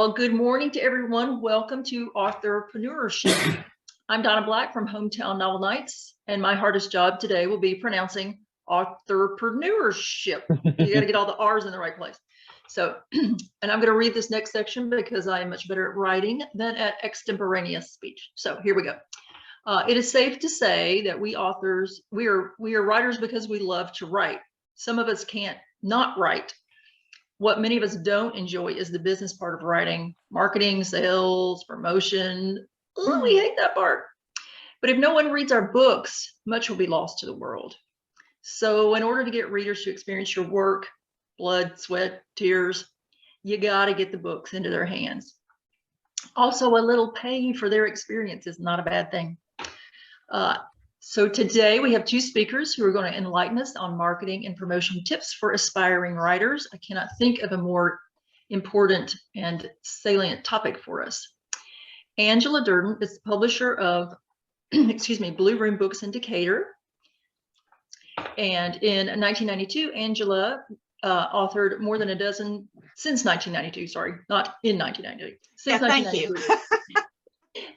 Well, good morning to everyone. Welcome to Authorpreneurship. I'm Donna Black from Hometown Novel Nights, and my hardest job today will be pronouncing Authorpreneurship. You got to get all the R's in the right place. So, and I'm going to read this next section because I am much better at writing than at extemporaneous speech. So here we go. It is safe to say that we authors, we are writers because we love to write. Some of us can't not write. What many of us don't enjoy is the business part of writing, marketing, sales, promotion. Oh, we hate that part. But if no one reads our books, much will be lost to the world. So in order to get readers to experience your work, blood, sweat, tears, you got to get the books into their hands. Also, a little pay for their experience is not a bad thing. So today we have two speakers who are going to enlighten us on marketing and promotion tips for aspiring writers. I cannot think of a more important and salient topic for us. Angela Durden is the publisher of, Blue Room Books in Decatur. And in 1992, Angela authored more than a dozen, since 1992, sorry, not in 1992. Since yeah, thank you.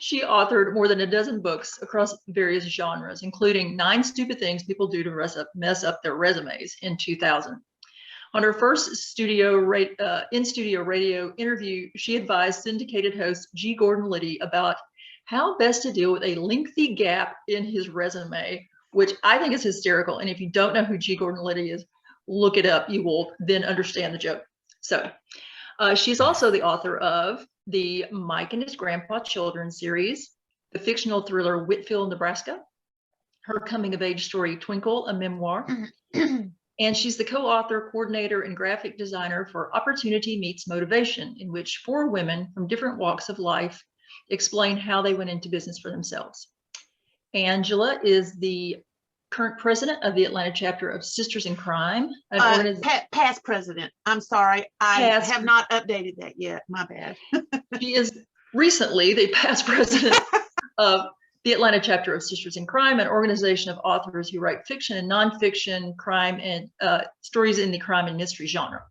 She authored more than a dozen books across various genres, including 9 Stupid Things People Do to Mess Up Their Resumes in 2000. On her first in-studio radio interview, she advised syndicated host G. Gordon Liddy about how best to deal with a lengthy gap in his resume, which I think is hysterical. And if you don't know who G. Gordon Liddy is, look it up. You will then understand the joke. So she's also the author of the Mike and His Grandpa Children's series, the fictional thriller Whitfield, Nebraska, her coming-of-age story Twinkle, a memoir, and she's the co-author, coordinator, and graphic designer for Opportunity Meets Motivation, in which 4 women from different walks of life explain how they went into business for themselves. Angela is the current president of the Atlanta chapter of Sisters in Crime. Past president. I'm sorry. I have not updated that yet. My bad. She is recently the past president of the Atlanta chapter of Sisters in Crime, an organization of authors who write fiction and nonfiction crime and stories in the crime and mystery genre.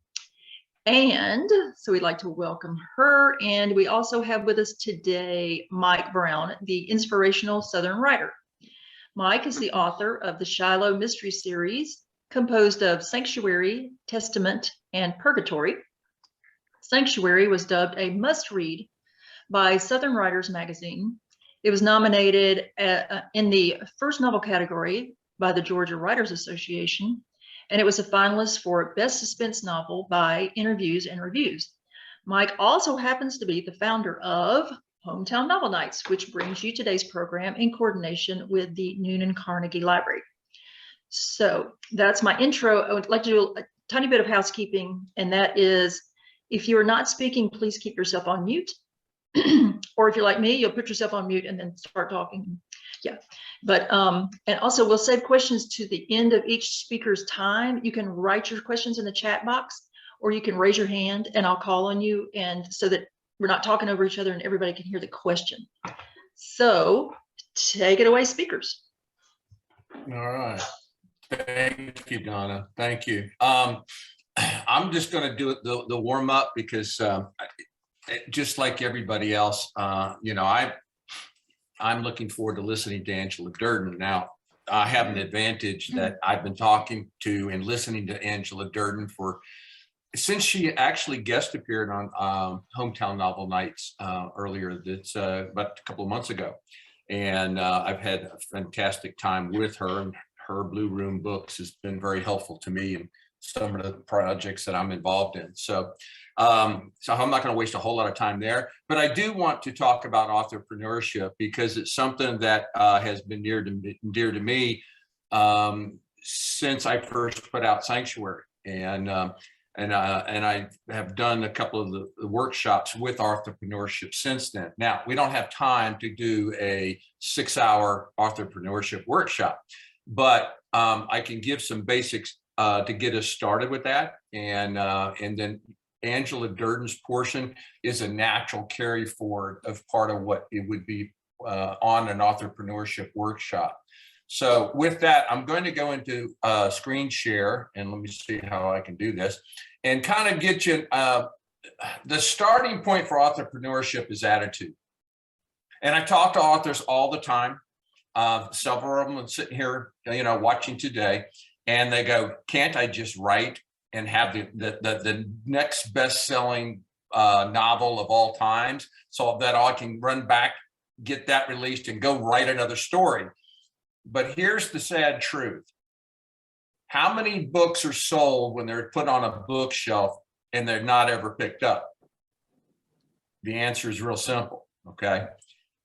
And so we'd like to welcome her. And we also have with us today Mike Brown, the inspirational Southern writer. Mike is the author of the Shiloh Mystery Series, composed of Sanctuary, Testament, and Purgatory. Sanctuary was dubbed a must-read by Southern Writers magazine. It was nominated in the first novel category by the Georgia Writers Association, and it was a finalist for Best Suspense Novel by Interviews and Reviews. Mike also happens to be the founder of Hometown Novel Nights, which brings you today's program in coordination with the Newnan Carnegie Library. So that's my intro. I would like to do a tiny bit of housekeeping, and that is, if you are not speaking, please keep yourself on mute. Or if you're like me, you'll put yourself on mute and then start talking. Yeah, but and also we'll save questions to the end of each speaker's time. You can write your questions in the chat box, or you can raise your hand and I'll call on you, and so that we're not talking over each other and everybody can hear the question. So take it away, speakers. All right. Thank you, Donna. Thank you. I'm just going to do it the warm up because just like everybody else, you know, I'm looking forward to listening to Angela Durden. Now, I have an advantage that I've been talking to and listening to Angela Durden since she actually guest appeared on Hometown Novel Nights earlier. That's about a couple of months ago. And I've had a fantastic time with her, and her Blue Room books has been very helpful to me and some of the projects that I'm involved in. So I'm not going to waste a whole lot of time there, but I do want to talk about authorpreneurship because it's something that has been dear to me since I first put out Sanctuary. And I have done a couple of the workshops with authorpreneurship since then. Now, we don't have time to do a 6-hour authorpreneurship workshop, but I can give some basics to get us started with that. And then Angela Durden's portion is a natural carry forward of part of what it would be on an authorpreneurship workshop. So with that, I'm going to go into screen share, and let me see how I can do this, and kind of get you the starting point for entrepreneurship is attitude. And I talk to authors all the time. Several of them are sitting here, watching today, and they go, can't I just write and have the next best-selling novel of all times so that I can run back, get that released, and go write another story? But here's the sad truth. How many books are sold when they're put on a bookshelf and they're not ever picked up? The answer is real simple, okay?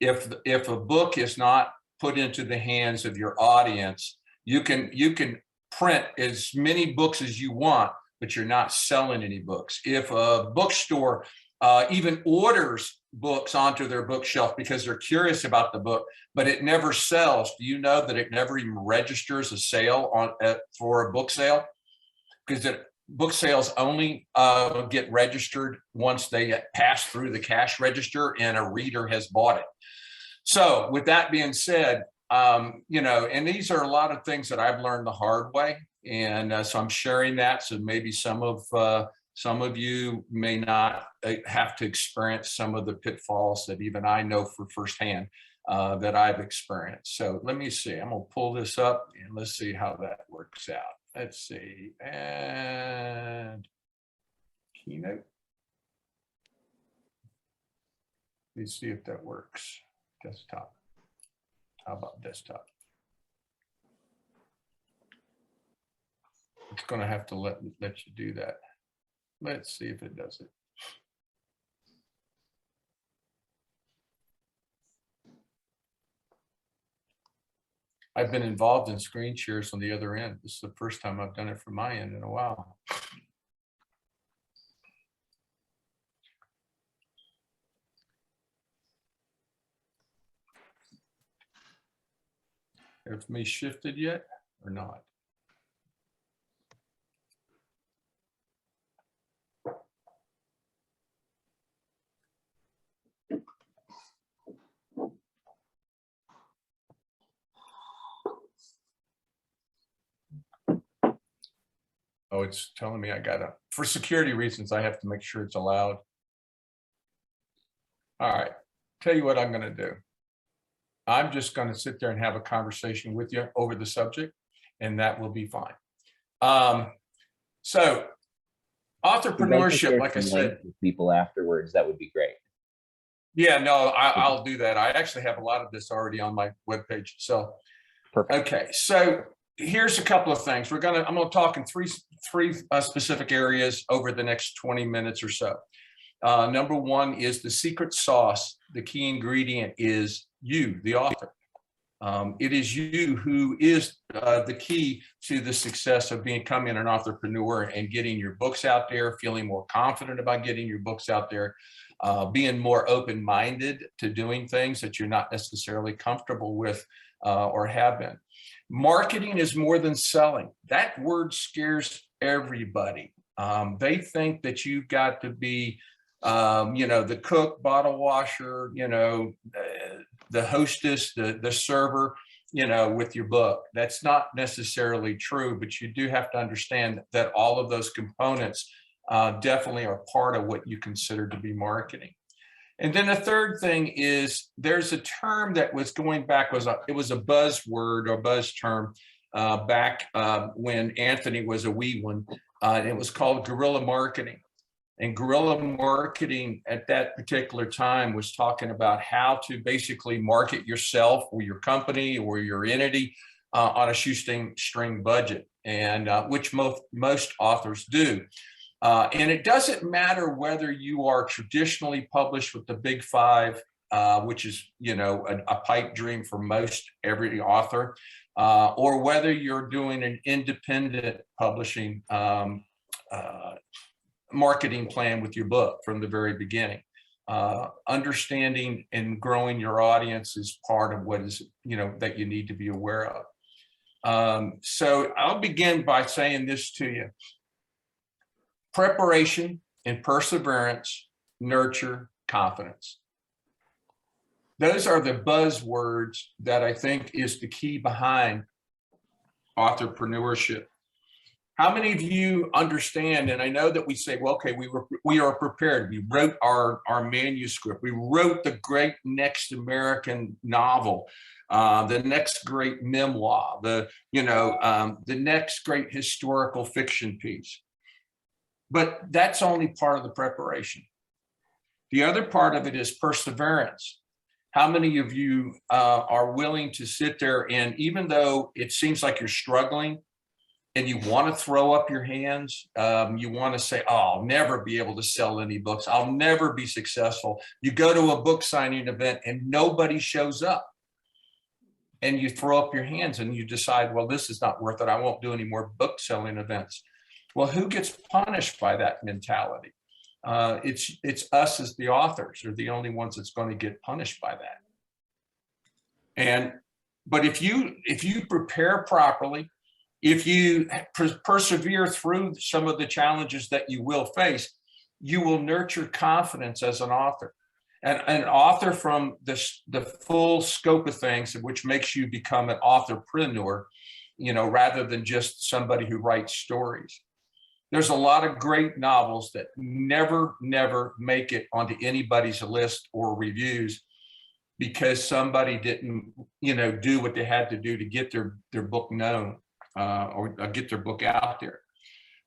If a book is not put into the hands of your audience, you can print as many books as you want, but you're not selling any books. If a bookstore even orders books onto their bookshelf because they're curious about the book, but it never sells, do you know that it never even registers a sale for a book sale? Because book sales only get registered once they pass through the cash register and a reader has bought it. So with that being said, and these are a lot of things that I've learned the hard way. And so I'm sharing that. So maybe some of you may not have to experience some of the pitfalls that even I know for firsthand that I've experienced. So let me see, I'm gonna pull this up and let's see how that works out. Let's see, and Keynote. Let's see if that works. Desktop. How about desktop? It's going to have to let you do that. Let's see if it does it. I've been involved in screen shares on the other end. This is the first time I've done it from my end in a while. Have me shifted yet or not? Oh, it's telling me I gotta, for security reasons, I have to make sure it's allowed. All right, tell you what I'm gonna do. I'm just going to sit there and have a conversation with you over the subject, and that will be fine. So entrepreneurship, like I said, people afterwards, that would be great. Yeah, no, I'll do that. I actually have a lot of this already on my webpage. So, perfect. Okay, so here's a couple of things. I'm going to talk in three specific areas over the next 20 minutes or so. Number one is the secret sauce. The key ingredient is you, the author. It is you who is the key to the success of becoming an entrepreneur and getting your books out there, feeling more confident about getting your books out there, being more open-minded to doing things that you're not necessarily comfortable with or have been. Marketing is more than selling. That word scares everybody. They think that you've got to be the cook, bottle washer, the hostess, the server, with your book. That's not necessarily true, but you do have to understand that all of those components definitely are part of what you consider to be marketing. And then the third thing is there's a term that was going back, it was a buzzword or buzz term back when Anthony was a wee one, and it was called guerrilla marketing. And guerrilla marketing at that particular time was talking about how to basically market yourself or your company or your entity on a shoestring budget, and which most authors do. And it doesn't matter whether you are traditionally published with the big five, which is a pipe dream for every author, or whether you're doing an independent publishing marketing plan with your book from the very beginning. Understanding and growing your audience is part of what is, that you need to be aware of. So I'll begin by saying this to you. Preparation and perseverance nurture confidence. Those are the buzzwords that I think is the key behind authorpreneurship. How many of you understand, and I know that we say, well, okay, we are prepared. We wrote our manuscript. We wrote the great next American novel, the next great memoir, the next great historical fiction piece. But that's only part of the preparation. The other part of it is perseverance. How many of you are willing to sit there, and even though it seems like you're struggling, and you want to throw up your hands, you want to say, oh, I'll never be able to sell any books. I'll never be successful. You go to a book signing event and nobody shows up. And you throw up your hands and you decide, well, this is not worth it. I won't do any more book selling events. Well, who gets punished by that mentality? It's us as the authors are the only ones that's going to get punished by that. But if you prepare properly, if you persevere through some of the challenges that you will face, you will nurture confidence as an author. And an author from the full scope of things, which makes you become an authorpreneur, rather than just somebody who writes stories. There's a lot of great novels that never make it onto anybody's list or reviews because somebody didn't, do what they had to do to get their book known. Or get their book out there.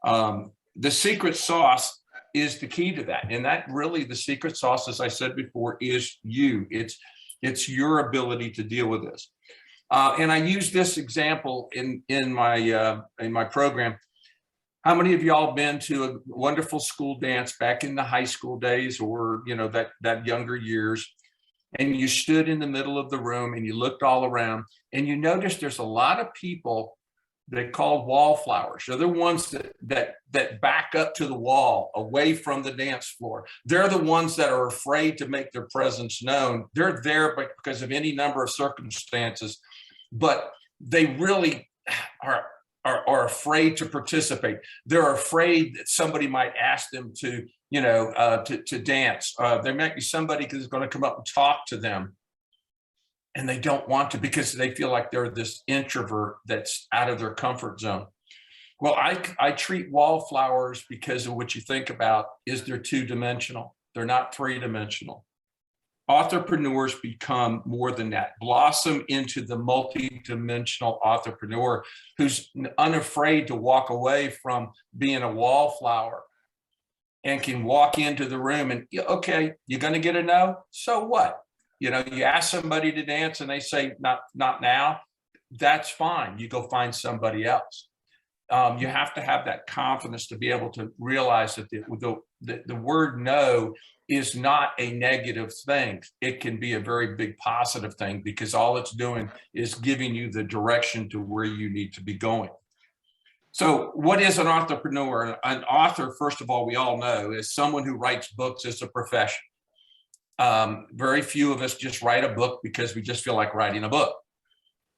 The secret sauce is the key to that. And that really, the secret sauce, as I said before, is you. It's your ability to deal with this. And I use this example in my program. How many of y'all been to a wonderful school dance back in the high school days or, that younger years, and you stood in the middle of the room and you looked all around and you noticed there's a lot of people they called wallflowers. They're the ones that back up to the wall, away from the dance floor. They're the ones that are afraid to make their presence known. They're there because of any number of circumstances, but they really are afraid to participate. They're afraid that somebody might ask them to dance. There might be somebody who's going to come up and talk to them. And they don't want to because they feel like they're this introvert that's out of their comfort zone. Well, I treat wallflowers because of what you think about is they're two-dimensional. They're not three-dimensional. Authorpreneurs become more than that, blossom into the multi-dimensional authorpreneur who's unafraid to walk away from being a wallflower and can walk into the room and, okay, you're going to get a no? So what? You ask somebody to dance and they say, not now, that's fine. You go find somebody else. You have to have that confidence to be able to realize that the word no is not a negative thing. It can be a very big positive thing because all it's doing is giving you the direction to where you need to be going. So what is an entrepreneur? An author, first of all, we all know, is someone who writes books as a profession. Very few of us just write a book because we just feel like writing a book.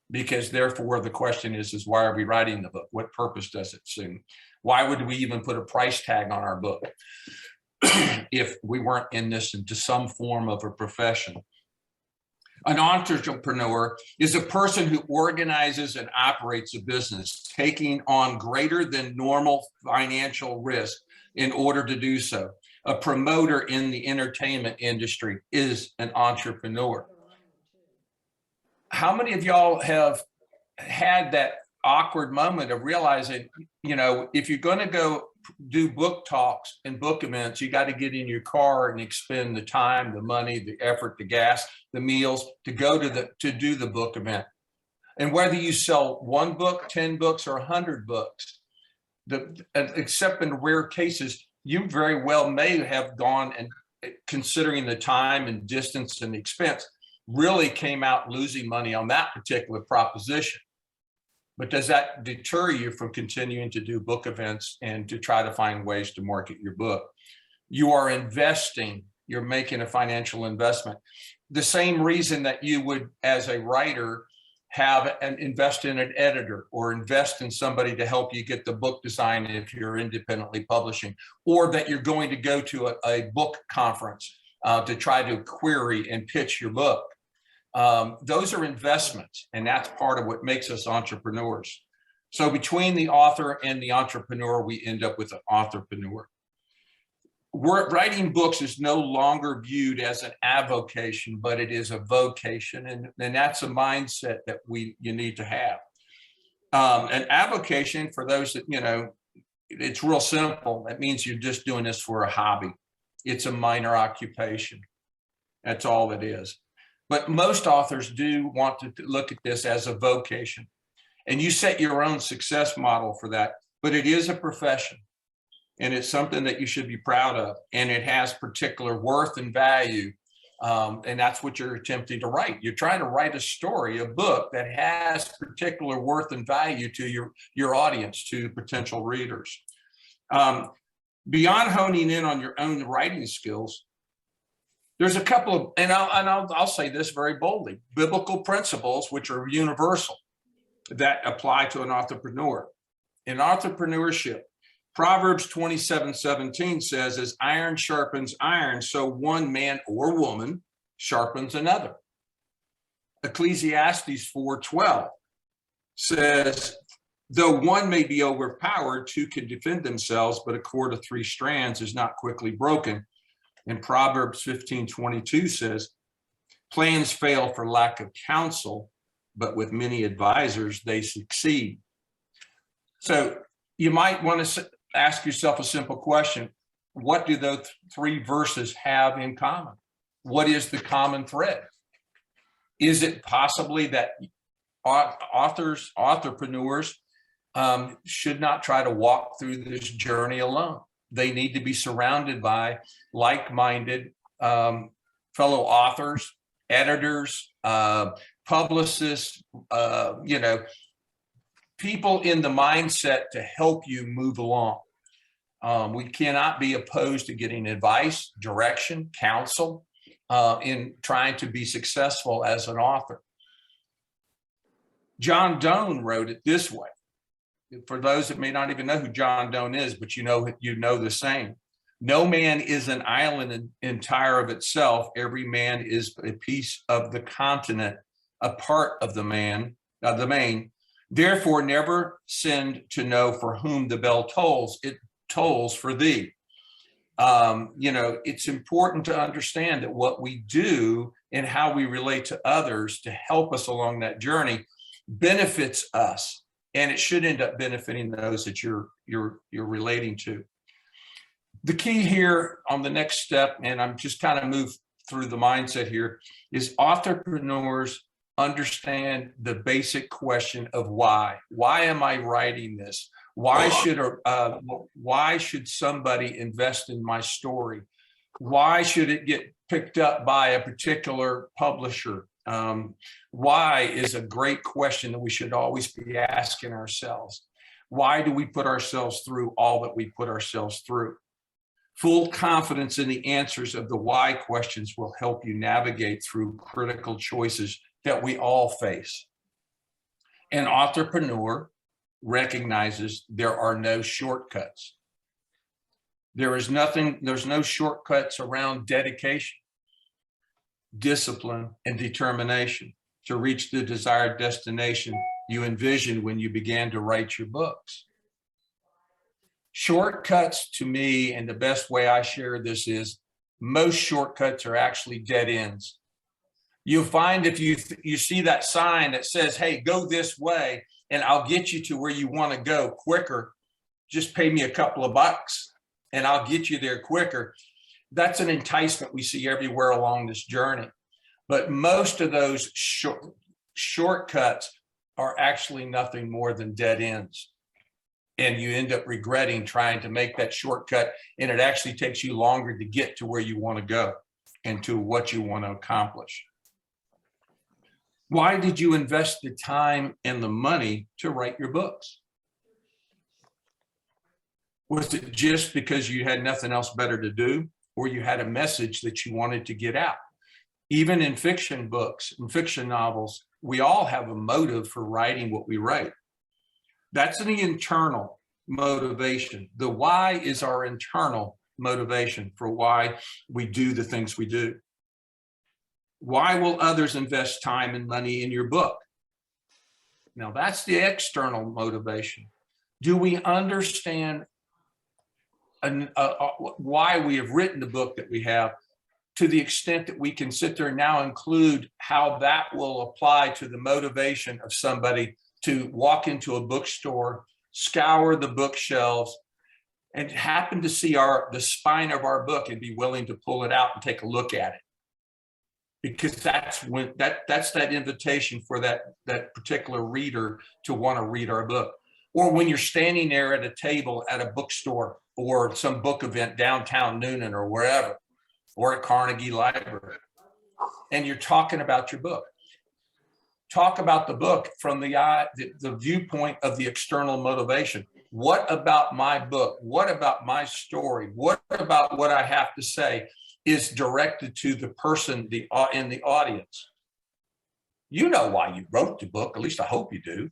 Because therefore the question is why are we writing the book? What purpose does it serve? Why would we even put a price tag on our book if we weren't in this into some form of a profession? An entrepreneur is a person who organizes and operates a business, taking on greater than normal financial risk in order to do so. A promoter in the entertainment industry is an entrepreneur. How many of y'all have had that awkward moment of realizing, if you're going to go do book talks and book events, you got to get in your car and expend the time, the money, the effort, the gas, the meals to go to do the book event. And whether you sell one book, 10 books, or 100 books, except in rare cases, you very well may have gone and, considering the time and distance and expense, really came out losing money on that particular proposition. But does that deter you from continuing to do book events and to try to find ways to market your book? You are investing, you're making a financial investment. The same reason that you would, as a writer, invest in an editor or invest in somebody to help you get the book design if you're independently publishing, or that you're going to go to a book conference to try to query and pitch your book. Those are investments, and that's part of what makes us entrepreneurs. So between the author and the entrepreneur, we end up with an authorpreneur. Writing books is no longer viewed as an avocation, but it is a vocation. And that's a mindset that you need to have. An avocation, for those that, it's real simple. That means you're just doing this for a hobby. It's a minor occupation. That's all it is. But most authors do want to look at this as a vocation. And you set your own success model for that, but it is a profession. And it's something that you should be proud of. And it has particular worth and value. And that's what you're attempting to write. You're trying to write a story, a book that has particular worth and value to your audience, to potential readers. Beyond honing in on your own writing skills, there's a couple of, and I'll say this very boldly, biblical principles which are universal that apply to an entrepreneur. In entrepreneurship, Proverbs 27:17 says, as iron sharpens iron, so one man or woman sharpens another. Ecclesiastes 4:12 says, though one may be overpowered, two can defend themselves, but a cord of three strands is not quickly broken. And Proverbs 15:22 says, plans fail for lack of counsel, but with many advisors, they succeed. So you might want to ask yourself a simple question. What do those three verses have in common? What is the common thread? Is it possibly that entrepreneurs should not try to walk through this journey alone? They need to be surrounded by like-minded fellow authors, editors, publicists, people in the mindset to help you move along. We cannot be opposed to getting advice, direction, counsel in trying to be successful as an author. John Donne wrote it this way. For those that may not even know who John Donne is, but you know the same. No man is an island entire of itself. Every man is a piece of the continent, a part of the main. Therefore, never send to know for whom the bell tolls. It tolls for thee. It's important to understand that what we do and how we relate to others to help us along that journey benefits us, and it should end up benefiting those that you're relating to. The key here on the next step, and I'm just kind of move through the mindset here, is entrepreneurs understand the basic question of why. Why am I writing this? Why should somebody invest in my story? Why should it get picked up by a particular publisher? Why is a great question that we should always be asking ourselves. Why do we put ourselves through all that we put ourselves through? Full confidence in the answers of the why questions will help you navigate through critical choices that we all face. An entrepreneur recognizes there are no shortcuts. There's no shortcuts around dedication, discipline, and determination to reach the desired destination you envisioned when you began to write your books. Shortcuts, to me, and the best way I share this is, most shortcuts are actually dead ends. You'll find if you see that sign that says, hey, go this way and I'll get you to where you want to go quicker, just pay me a couple of bucks and I'll get you there quicker. That's an enticement we see everywhere along this journey. But most of those shortcuts are actually nothing more than dead ends. And you end up regretting trying to make that shortcut, and it actually takes you longer to get to where you want to go and to what you want to accomplish. Why did you invest the time and the money to write your books? Was it just because you had nothing else better to do, or you had a message that you wanted to get out? Even in fiction books and fiction novels, we all have a motive for writing what we write. That's the internal motivation. The why is our internal motivation for why we do the things we do. Why will others invest time and money in your book? Now that's the external motivation. Do we understand why we have written the book that we have, to the extent that we can sit there and now include how that will apply to the motivation of somebody to walk into a bookstore, scour the bookshelves, and happen to see the spine of our book and be willing to pull it out and take a look at it. Because that's that invitation for that particular reader to want to read our book. Or when you're standing there at a table at a bookstore or some book event downtown Newnan or wherever, or at Carnegie Library, and you're talking about your book. Talk about the book from the viewpoint of the external motivation. What about my book? What about my story? What about what I have to say is directed to the person in the audience? You know why you wrote the book, at least I hope you do.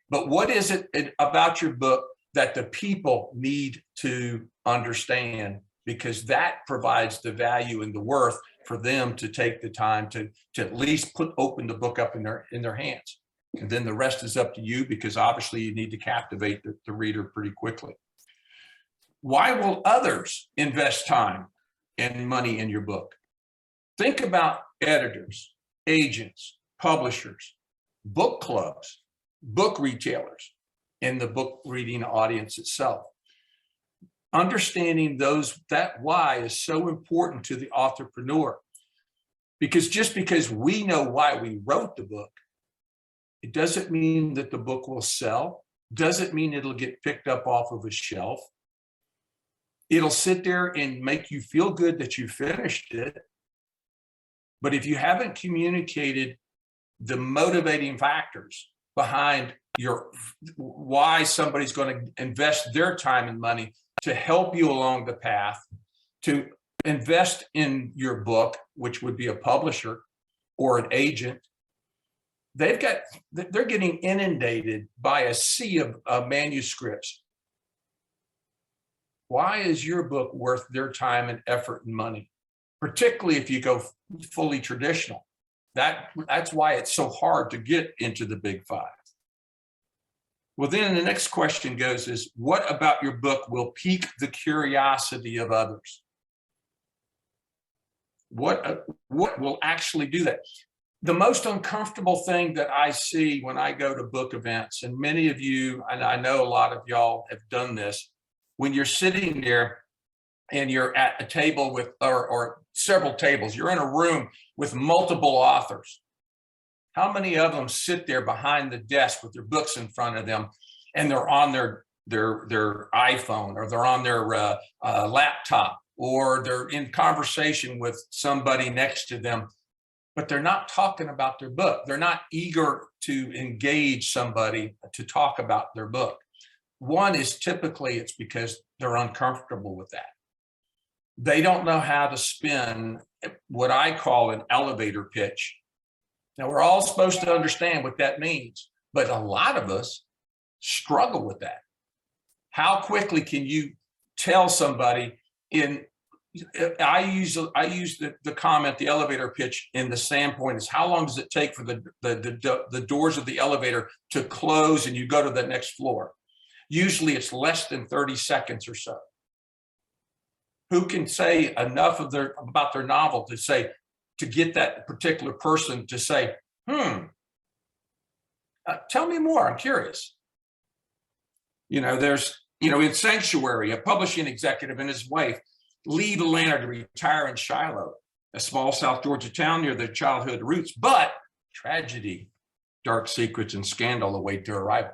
But what is it about your book that the people need to understand? Because that provides the value and the worth for them to take the time to at least open the book up in their hands. And then the rest is up to you, because obviously you need to captivate the reader pretty quickly. Why will others invest time and money in your book? Think about editors, agents, publishers, book clubs, book retailers, and the book reading audience itself. Understanding that why is so important to the authorpreneur, because just because we know why we wrote the book, it doesn't mean that the book will sell, doesn't mean it'll get picked up off of a shelf. It'll sit there and make you feel good that you finished it. But if you haven't communicated the motivating factors behind why somebody's going to invest their time and money to help you along the path, to invest in your book, which would be a publisher or an agent, they're getting inundated by a sea of manuscripts. Why is your book worth their time and effort and money? Particularly if you go fully traditional. That's why it's so hard to get into the big five. Well, then the next question goes is, what about your book will pique the curiosity of others? What will actually do that? The most uncomfortable thing that I see when I go to book events, and many of you, and I know a lot of y'all have done this, when you're sitting there and you're at a table with, or several tables, you're in a room with multiple authors. How many of them sit there behind the desk with their books in front of them, and they're on their iPhone, or they're on their laptop, or they're in conversation with somebody next to them, but they're not talking about their book. They're not eager to engage somebody to talk about their book. One is typically it's because they're uncomfortable with that. They don't know how to spin what I call an elevator pitch. Now, we're all supposed to understand what that means, but a lot of us struggle with that. How quickly can you tell somebody I use the comment, the elevator pitch, in the standpoint is, how long does it take for the doors of the elevator to close and you go to the next floor? Usually it's less than 30 seconds or so. Who can say enough about their novel to get that particular person to say, tell me more, I'm curious. There's, in Sanctuary, a publishing executive and his wife leave Atlanta to retire in Shiloh, a small South Georgia town near their childhood roots, but tragedy, dark secrets, and scandal await their arrival.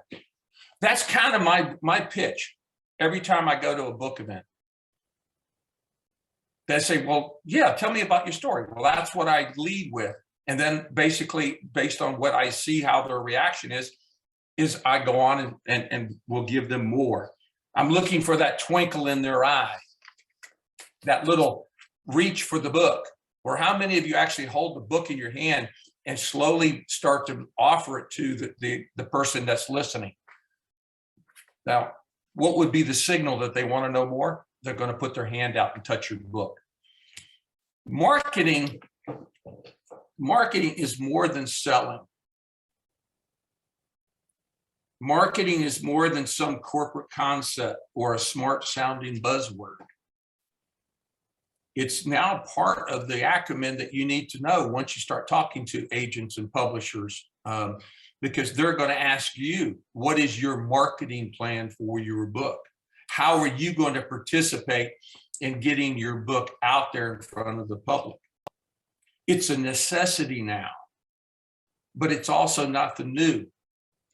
That's kind of my pitch every time I go to a book event. They say, well, yeah, tell me about your story. Well, that's what I lead with. And then basically, based on what I see how their reaction is I go on and will give them more. I'm looking for that twinkle in their eye, that little reach for the book. Or how many of you actually hold the book in your hand and slowly start to offer it to the person that's listening? Now, what would be the signal that they want to know more? They're going to put their hand out and touch your book. Marketing is more than selling. Marketing is more than some corporate concept or a smart sounding buzzword. It's now part of the acumen that you need to know once you start talking to agents and publishers, because they're going to ask you, what is your marketing plan for your book? How are you going to participate in getting your book out there in front of the public? It's a necessity now, but it's also not the new.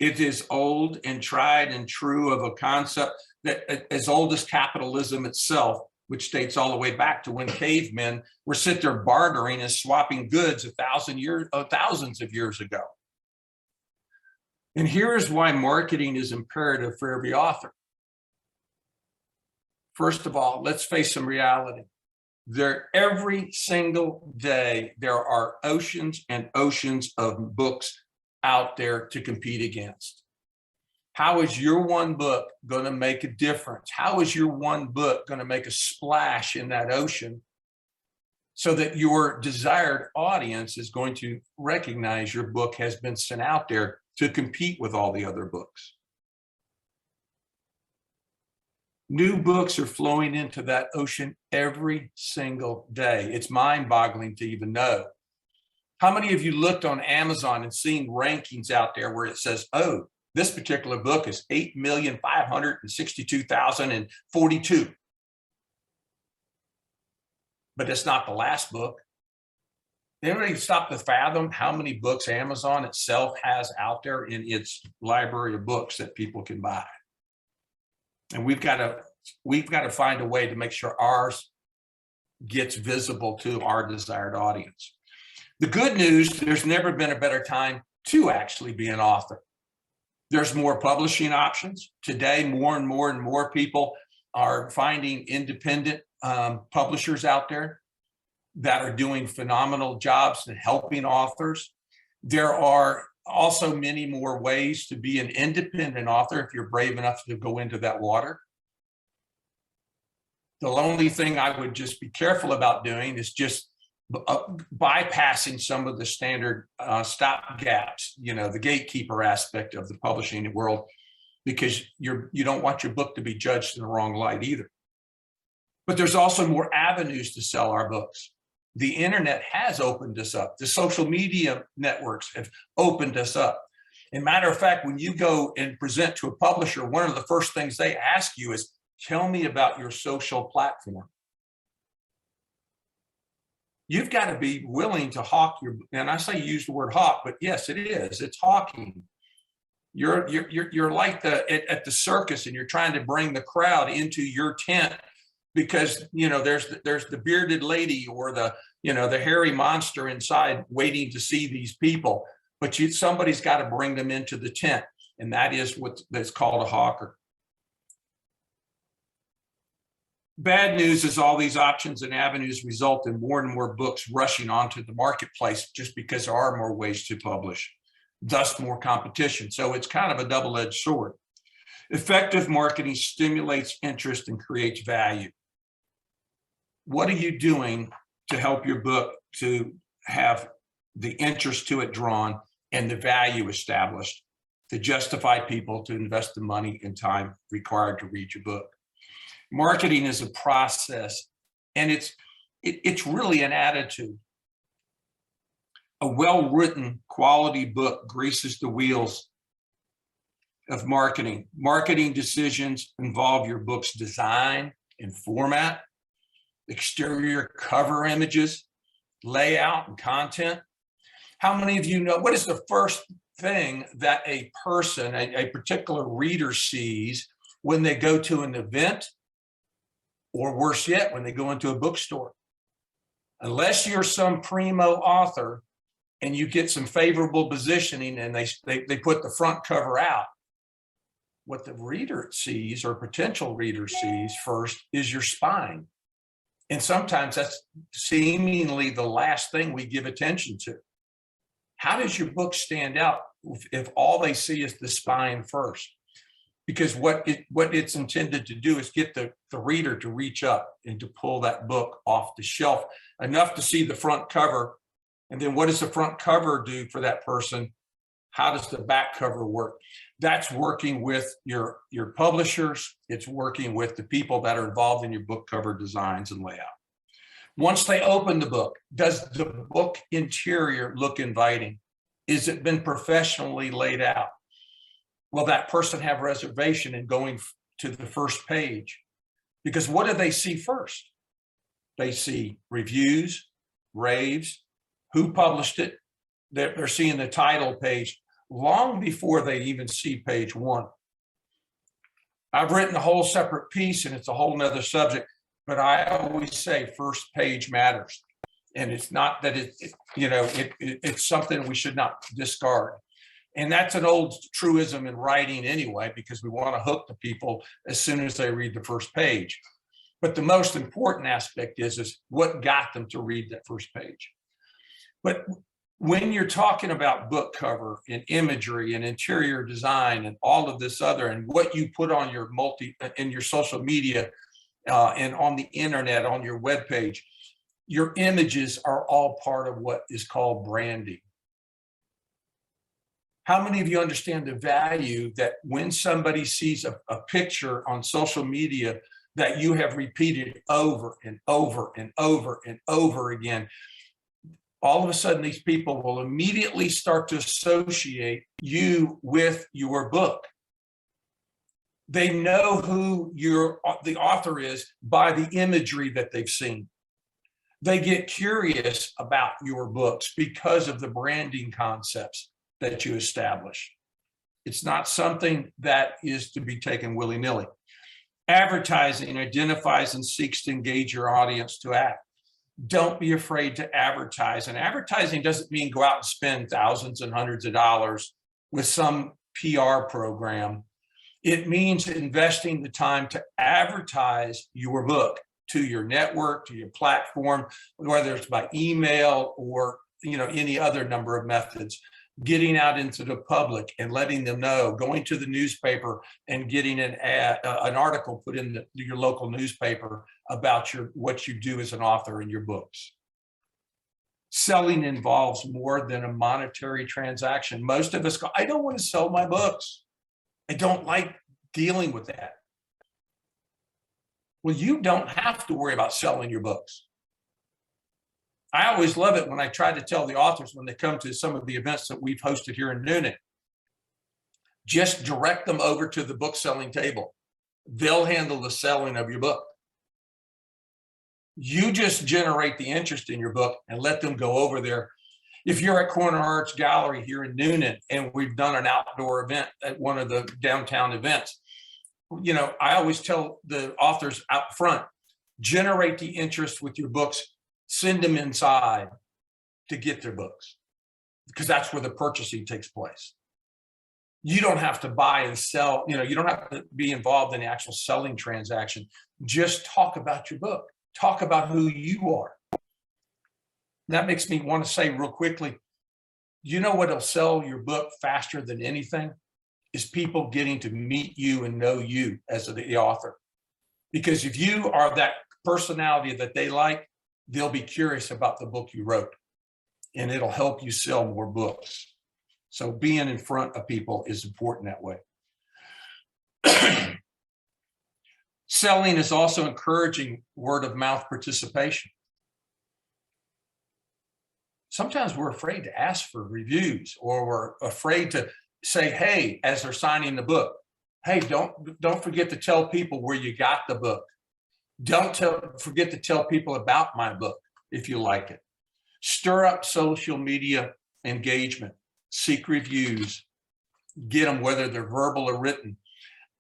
It is old and tried and true of a concept that as old as capitalism itself, which dates all the way back to when cavemen were sit there bartering and swapping goods thousands of years ago. And here is why marketing is imperative for every author. First of all, let's face some reality. Every single day, there are oceans and oceans of books out there to compete against. How is your one book going to make a difference? How is your one book going to make a splash in that ocean so that your desired audience is going to recognize your book has been sent out there to compete with all the other books? New books are flowing into that ocean every single day. It's mind-boggling to even know. How many of you looked on Amazon and seen rankings out there where it says, oh, this particular book is 8,562,042. But it's not the last book. Anybody stop to fathom how many books Amazon itself has out there in its library of books that people can buy? And we've got to find a way to make sure ours gets visible to our desired audience. The good news, there's never been a better time to actually be an author. There's more publishing options. Today, more and more people are finding independent publishers out there that are doing phenomenal jobs in helping authors. There are also many more ways to be an independent author if you're brave enough to go into that water. The only thing I would just be careful about doing is just bypassing some of the standard stop gaps, the gatekeeper aspect of the publishing world, because you don't want your book to be judged in the wrong light either. But there's also more avenues to sell our books. The internet has opened us up. The social media networks have opened us up. And matter of fact, when you go and present to a publisher, one of the first things they ask you is, tell me about your social platform. You've got to be willing to hawk your, and I say use the word hawk, but yes, it is. It's hawking. You're like at the circus, and you're trying to bring the crowd into your tent because there's the bearded lady or the hairy monster inside waiting to see these people. But somebody's got to bring them into the tent, and that is that's called a hawker. Bad news is all these options and avenues result in more and more books rushing onto the marketplace just because there are more ways to publish, thus more competition. So it's kind of a double-edged sword. Effective marketing stimulates interest and creates value. What are you doing to help your book to have the interest to it drawn and the value established to justify people to invest the money and time required to read your book? Marketing is a process, and it's really an attitude. A well-written quality book greases the wheels of marketing. Marketing decisions involve your book's design and format, exterior cover images, layout, and content. How many of you know what is the first thing that a person, a particular reader, sees when they go to an event? Or worse yet, when they go into a bookstore? Unless you're some primo author and you get some favorable positioning and they put the front cover out, what the reader sees or potential reader sees first is your spine. And sometimes that's seemingly the last thing we give attention to. How does your book stand out if all they see is the spine first? Because what it's intended to do is get the reader to reach up and to pull that book off the shelf enough to see the front cover. And then what does the front cover do for that person? How does the back cover work? That's working with your publishers. It's working with the people that are involved in your book cover designs and layout. Once they open the book, does the book interior look inviting? Is it been professionally laid out? Will that person have reservation in going to the first page? Because what do they see first? They see reviews, raves, who published it. They're seeing the title page long before they even see page one. I've written a whole separate piece, and it's a whole nother subject, but I always say first page matters. And it's not that it's something we should not discard. And that's an old truism in writing anyway, because we want to hook the people as soon as they read the first page. But the most important aspect is what got them to read that first page. But when you're talking about book cover and imagery and interior design and all of this other, and what you put on your in your social media and on the internet, on your webpage, your images are all part of what is called branding. How many of you understand the value that when somebody sees a picture on social media that you have repeated over and over and over and over again? All of a sudden, these people will immediately start to associate you with your book. They know who the author is by the imagery that they've seen. They get curious about your books because of the branding concepts that you establish. It's not something that is to be taken willy-nilly. Advertising identifies and seeks to engage your audience to act. Don't be afraid to advertise. And advertising doesn't mean go out and spend thousands and hundreds of dollars with some PR program. It means investing the time to advertise your book to your network, to your platform, whether it's by email or any other number of methods. Getting out into the public and letting them know, going to the newspaper and getting an article put in your local newspaper about what you do as an author in your books. Selling involves more than a monetary transaction. Most of us go, I don't want to sell my books. I don't like dealing with that. Well, you don't have to worry about selling your books. I always love it when I try to tell the authors when they come to some of the events that we've hosted here in Newnan, just direct them over to the book selling table. They'll handle the selling of your book. You just generate the interest in your book and let them go over there. If you're at Corner Arts Gallery here in Newnan and we've done an outdoor event at one of the downtown events, I always tell the authors out front, generate the interest with your books. Send them inside to get their books, because that's where the purchasing takes place. You don't have to buy and sell, you don't have to be involved in the actual selling transaction. Just talk about your book. Talk about who you are. That makes me want to say real quickly, what'll sell your book faster than anything is people getting to meet you and know you as the author. Because if you are that personality that they like, they'll be curious about the book you wrote, and it'll help you sell more books. So being in front of people is important that way. Selling is also encouraging word of mouth participation. Sometimes we're afraid to ask for reviews, or we're afraid to say, hey, as they're signing the book, hey, don't forget to tell people where you got the book. Don't forget to tell people about my book if you like it. Stir up social media engagement. Seek reviews. Get them, whether they're verbal or written.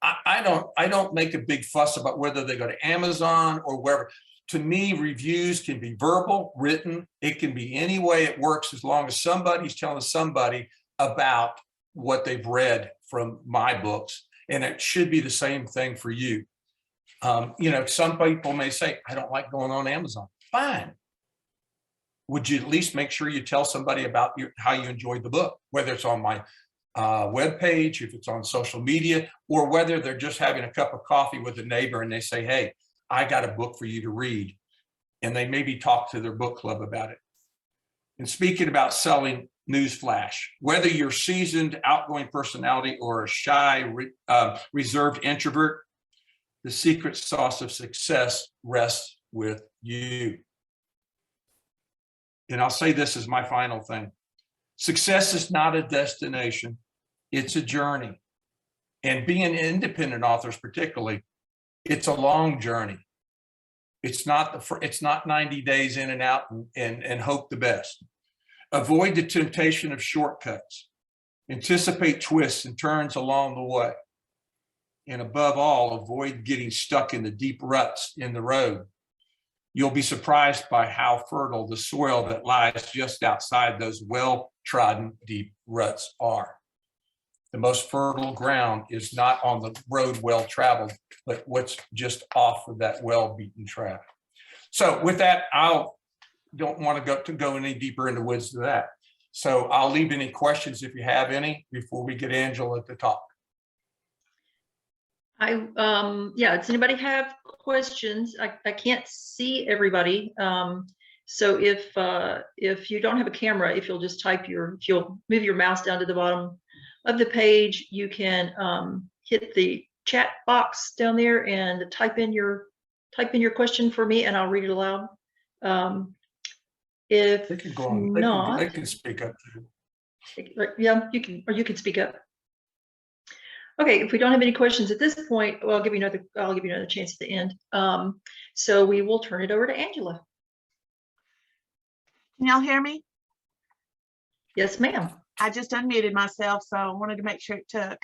I don't make a big fuss about whether they go to Amazon or wherever. To me, reviews can be verbal, written. It can be any way it works, as long as somebody's telling somebody about what they've read from my books. And it should be the same thing for you. Some people may say, I don't like going on Amazon. Fine. Would you at least make sure you tell somebody about how you enjoyed the book, whether it's on my webpage, if it's on social media, or whether they're just having a cup of coffee with a neighbor and they say, hey, I got a book for you to read. And they maybe talk to their book club about it. And speaking about selling, Newsflash, whether you're seasoned, outgoing personality or a shy, reserved introvert, the secret sauce of success rests with you. And I'll say this as my final thing. Success is not a destination, it's a journey. And being independent authors particularly, it's a long journey. It's not 90 days in and out and hope the best. Avoid the temptation of shortcuts. Anticipate twists and turns along the way. And above all, avoid getting stuck in the deep ruts in the road. You'll be surprised by how fertile the soil that lies just outside those well-trodden deep ruts are. The most fertile ground is not on the road well-traveled, but what's just off of that well-beaten track. So with that, don't want to go any deeper in the woods than that. So I'll leave any questions if you have any before we get Angela to talk. Yeah, does anybody have questions? I can't see everybody. So if you don't have a camera, if you'll just if you'll move your mouse down to the bottom of the page, you can hit the chat box down there and type in your question for me, and I'll read it aloud. If They can go on. not, They can speak up too. yeah, you can speak up. Okay, if we don't have any questions at this point, well, I'll give you another chance at the end. So we will turn it over to Angela. Can y'all hear me? Yes, ma'am. I just unmuted myself, so I wanted to make sure it took.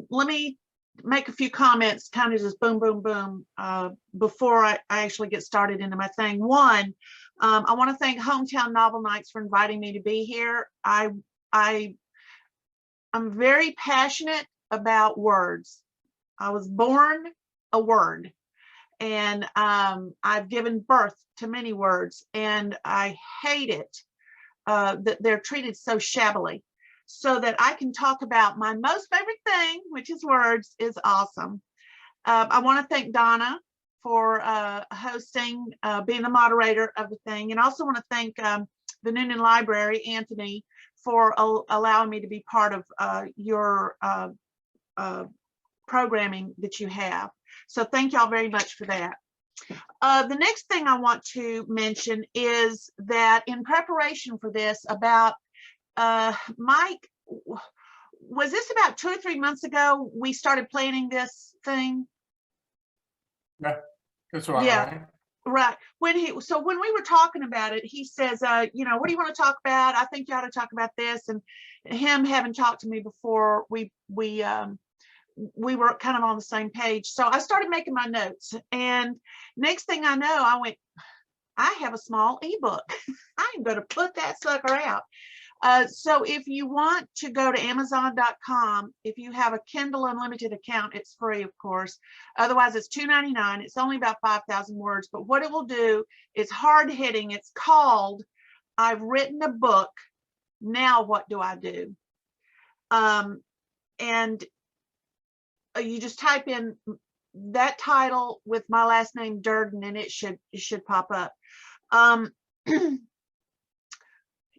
Let me make a few comments, kind of just boom, boom, boom, before I actually get started into my thing. One, I want to thank Hometown Novel Nights for inviting me to be here. I'm very passionate about words. I was born a word, and I've given birth to many words, and I hate it that they're treated so shabbily. So that I can talk about my most favorite thing, which is words, is awesome. I want to thank Donna for hosting, being the moderator of the thing, and also want to thank the Newnan Library, Anthony, for allowing me to be part of your programming that you have. So thank y'all very much for that. The next thing I want to mention is that in preparation for this, about Mike, was this about 2 or 3 months ago we started planning this thing? Yeah, that's right. Yeah, right. When we were talking about it, he says, you know, what do you want to talk about? I think you ought to talk about this. And him having talked to me before, we were kind of on the same page. So I started making my notes, and next thing I know, I went, I have a small ebook. I'm going to put that sucker out. So if you want to go to Amazon.com, if you have a Kindle Unlimited account, it's free, of course. Otherwise, it's $2.99. It's only about 5,000 words. But what it will do is hard hitting. It's called, I've written a book. Now what do I do? And you just type in that title with my last name, Durden, and it should pop up.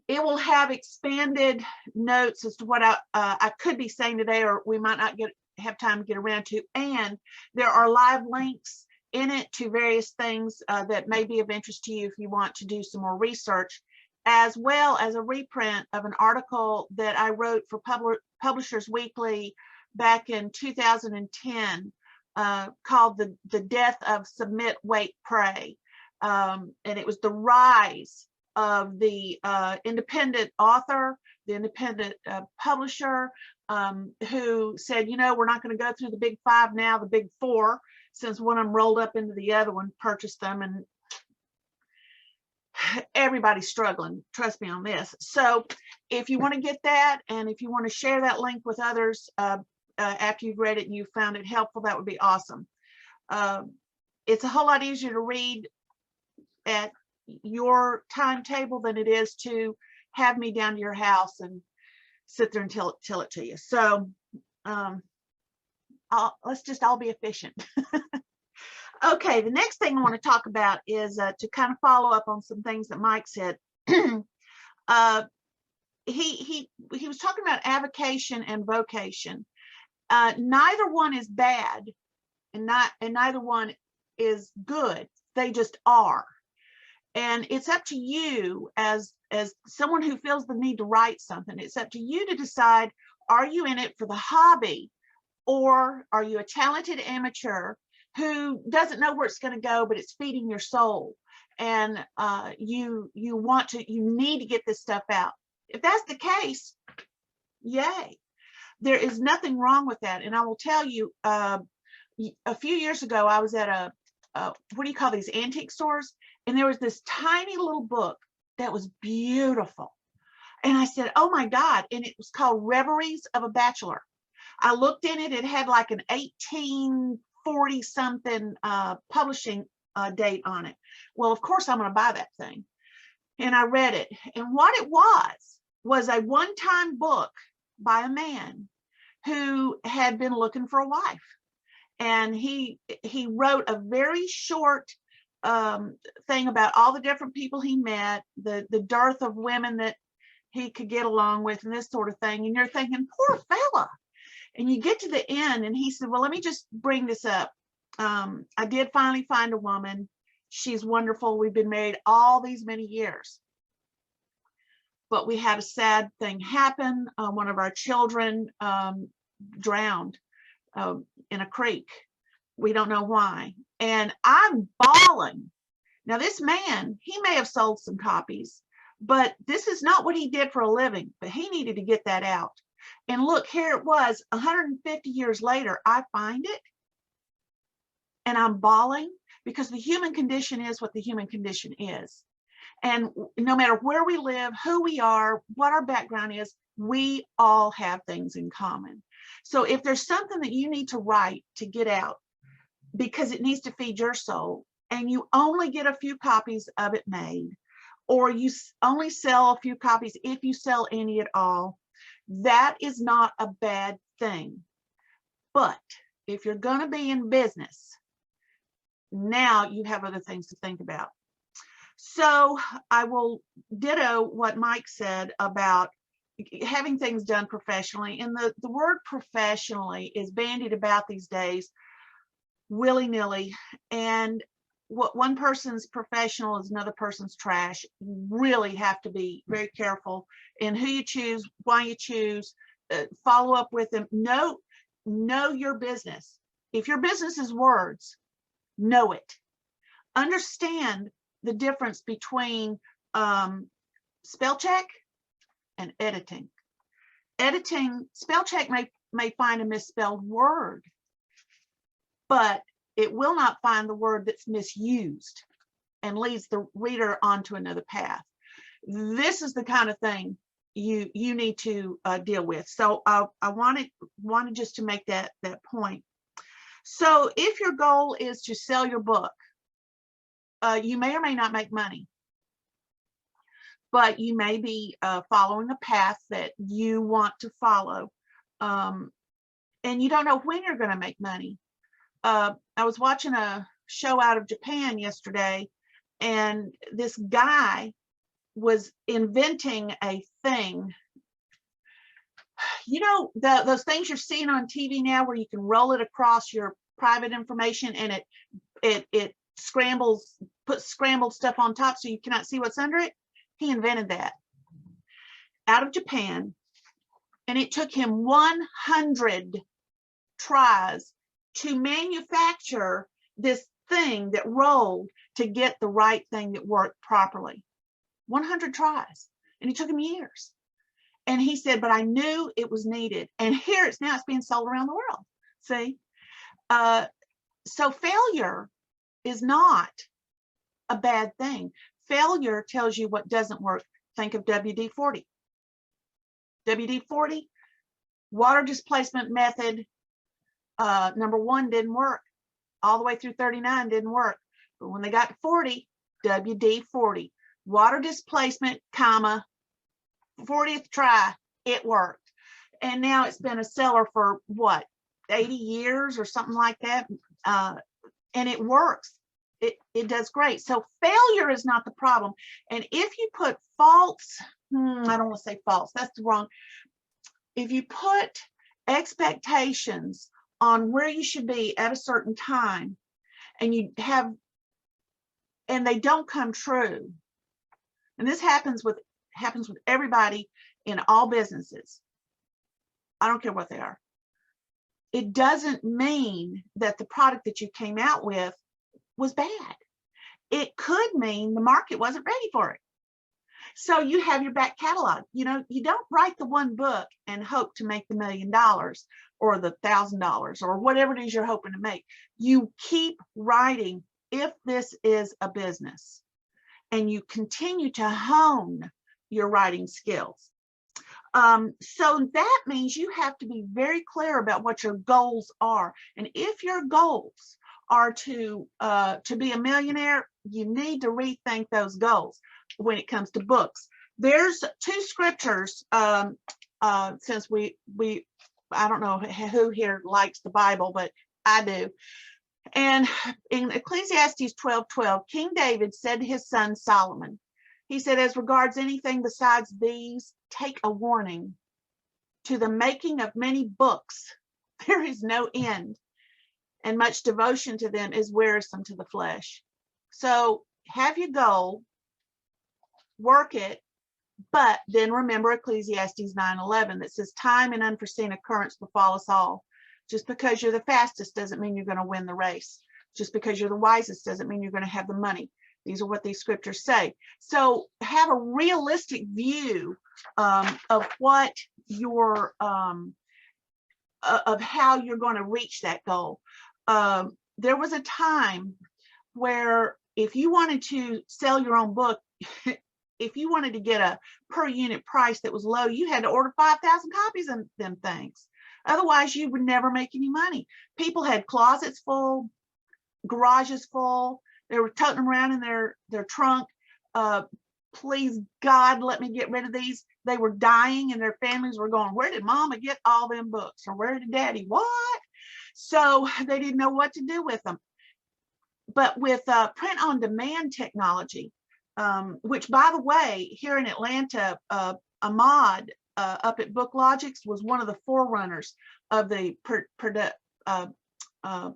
It will have expanded notes as to what I could be saying today, or we might not have time to get around to. And there are live links in it to various things that may be of interest to you if you want to do some more research, as well as a reprint of an article that I wrote for Publishers Weekly back in 2010 called The Death of Submit, Wait, Pray. And it was the rise of the independent author, the independent publisher, who said, you know, we're not going to go through the big five now, the big four, since one of them rolled up into the other one, purchased them, and everybody's struggling, trust me on this. So if you want to get that, and if you want to share that link with others after you've read it and you found it helpful, that would be awesome. It's a whole lot easier to read at your timetable than it is to have me down to your house and sit there and tell it to you. So let's just all be efficient. Okay, the next thing I want to talk about is to kind of follow up on some things that Mike said. he was talking about avocation and vocation. Neither one is bad, and neither one is good. They just are. And it's up to you as someone who feels the need to write something. It's up to you to decide, are you in it for the hobby, or are you a talented amateur who doesn't know where it's going to go, but it's feeding your soul, and you need to get this stuff out. If that's the case, yay. There is nothing wrong with that. And I will tell you, a few years ago, I was at a what do you call these, antique stores? And there was this tiny little book that was beautiful. And I said, oh my God. And it was called Reveries of a Bachelor. I looked in it, it had like an 1840 something publishing date on it. Well, of course I'm going to buy that thing. And I read it. And what it was a one-time book by a man who had been looking for a wife. And he wrote a very short thing about all the different people he met, the dearth of women that he could get along with, and this sort of thing. And you're thinking, poor fella. And you get to the end, and he said, well, let me just bring this up. I did finally find a woman. She's wonderful. We've been married all these many years. But we had a sad thing happen. One of our children drowned in a creek. We don't know why. And I'm bawling. Now, this man, he may have sold some copies, but this is not what he did for a living, but he needed to get that out. And look, here it was 150 years later, I find it and I'm bawling, because the human condition is what the human condition is. And no matter where we live, who we are, what our background is, we all have things in common. So if there's something that you need to write to get out because it needs to feed your soul, and you only get a few copies of it made, or you only sell a few copies, if you sell any at all, that is not a bad thing. But if you're going to be in business, now you have other things to think about. So I will ditto what Mike said about having things done professionally. And the word professionally is bandied about these days willy-nilly. And what one person's professional is another person's trash. You really have to be very careful in who you choose, why you choose, follow up with them. Know your business. If your business is words, know it. Understand the difference between spell check and editing. Spell check may find a misspelled word, but it will not find the word that's misused and leads the reader onto another path. This is the kind of thing you need to deal with. So I wanted just to make that point. So if your goal is to sell your book, you may or may not make money, but you may be following a path that you want to follow, and you don't know when you're going to make money. I was watching a show out of Japan yesterday, and this guy was inventing a thing. You know, those things you're seeing on TV now where you can roll it across your private information and it scrambles, puts scrambled stuff on top so you cannot see what's under it. He invented that out of Japan, and it took him 100 tries to manufacture this thing that rolled to get the right thing that worked properly. 100 tries, and it took him years. And he said, but I knew it was needed, and here it's being sold around the world. See, so failure is not a bad thing. Failure tells you what doesn't work. Think of WD-40. WD-40, water displacement method, number 1 didn't work. All the way through 39 didn't work. But when they got to 40, WD-40, water displacement, comma, 40th try, it worked. And now it's been a seller for what, 80 years or something like that. And it works. it does great. So failure is not the problem. And if you put false, I don't want to say false, that's the wrong. If you put expectations on where you should be at a certain time, and they don't come true, and this happens with everybody in all businesses, I don't care what they are, it doesn't mean that the product that you came out with was bad. It could mean the market wasn't ready for it. So you have your back catalog. You know, you don't write the one book and hope to make the $1 million or the $1,000 or whatever it is you're hoping to make. You keep writing if this is a business, and you continue to hone your writing skills. So that means you have to be very clear about what your goals are. And if your goals are to be a millionaire, you need to rethink those goals when it comes to books. There's 2 scriptures, since I don't know who here likes the Bible, but I do. And in Ecclesiastes 12:12, King David said to his son Solomon, he said, as regards anything besides these, take a warning. To the making of many books, there is no end, and much devotion to them is wearisome to the flesh. So have your goal, work it, but then remember Ecclesiastes 9:11 that says time and unforeseen occurrence befall us all. Just because you're the fastest doesn't mean you're going to win the race. Just because you're the wisest doesn't mean you're going to have the money. These are what these scriptures say. So have a realistic view of what your of how you're going to reach that goal. There was a time where if you wanted to sell your own book, if you wanted to get a per unit price that was low, you had to order 5,000 copies of them things. Otherwise, you would never make any money. People had closets full, garages full. They were toting them around in their trunk. Please, God, let me get rid of these. They were dying, and their families were going, where did Mama get all them books? Or where did Daddy? What? So they didn't know what to do with them. But with print-on-demand technology, which, by the way, here in Atlanta, Ahmad up at BookLogix was one of the forerunners of the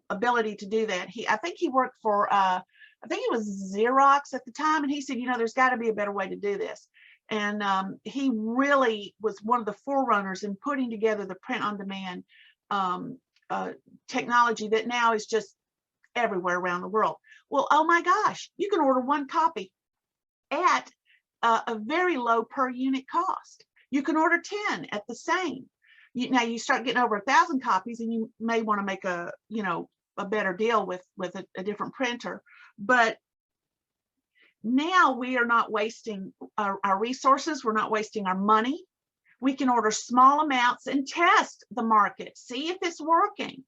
ability to do that. I think he worked for, I think it was Xerox at the time, and he said, you know, there's got to be a better way to do this. And he really was one of the forerunners in putting together the print-on-demand technology that now is just everywhere around the world. Well, oh my gosh, you can order one copy at a very low per unit cost. You can order 10 at the same. Now you start getting over 1,000 copies, and you may want to make a better deal with a different printer. But now we are not wasting our resources. We're not wasting our money. We can order small amounts and test the market, see if it's working.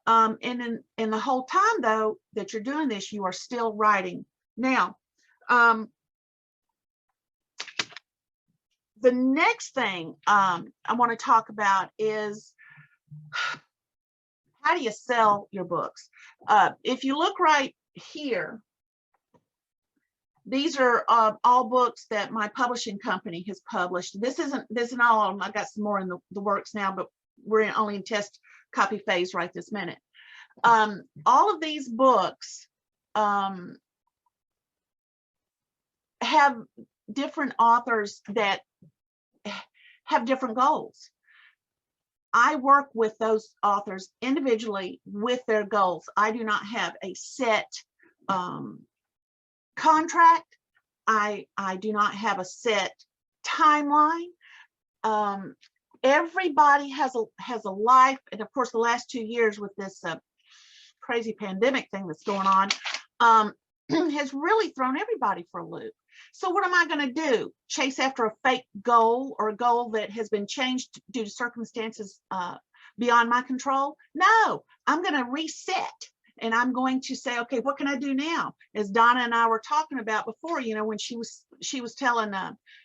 And in the whole time, though, that you're doing this, you are still writing. Now, the next thing I want to talk about is how do you sell your books? If you look right here, these are all books that my publishing company has published. This isn't all of them. I got some more in the works now, but we're only in test copy phase right this minute. All of these books have different authors that have different goals. I work with those authors individually with their goals. I do not have a set contract. I do not have a set timeline. Everybody has a life, and of course, the last 2 years with this crazy pandemic thing that's going on has really thrown everybody for a loop. So what am I going to do? Chase after a fake goal, or a goal that has been changed due to circumstances beyond my control? No, I'm going to reset, and I'm going to say, okay, what can I do now? As Donna and I were talking about before, you know, when she was telling,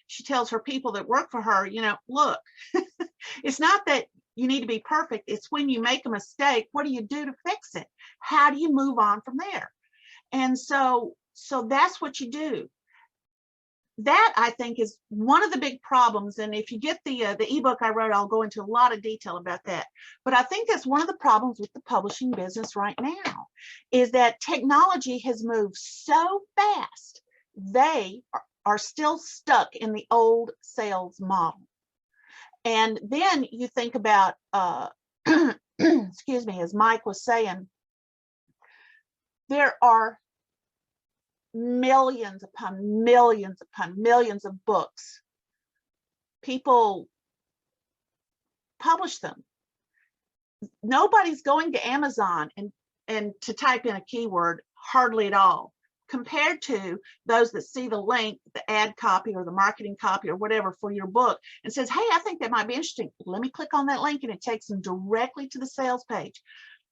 she tells her people that work for her, you know, look, it's not that you need to be perfect. It's when you make a mistake, what do you do to fix it? How do you move on from there? And so that's what you do. That, I think, is one of the big problems. And if you get the ebook I wrote, I'll go into a lot of detail about that. But I think that's one of the problems with the publishing business right now, is that technology has moved so fast. They are still stuck in the old sales model. And then you think about, excuse me, as Mike was saying, there are millions upon millions of books. People publish them. Nobody's going to Amazon and to type in a keyword, hardly at all, compared to those that see the link, the ad copy or the marketing copy or whatever for your book, and says, hey, I think that might be interesting. Let me click on that link, and it takes them directly to the sales page.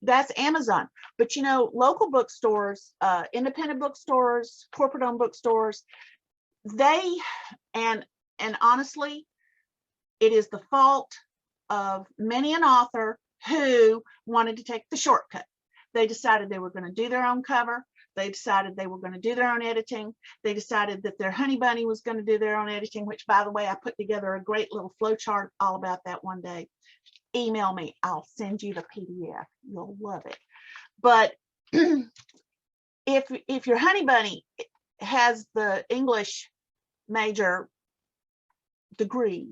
That's Amazon. But you know, local bookstores, independent bookstores, corporate-owned bookstores, and honestly, it is the fault of many an author who wanted to take the shortcut. They decided they were going to do their own cover. They decided they were going to do their own editing. They decided that their honey bunny was going to do their own editing, which, by the way, I put together a great little flow chart all about that one day. Email me, I'll send you the PDF. You'll love it. But if your honey bunny has the English major degree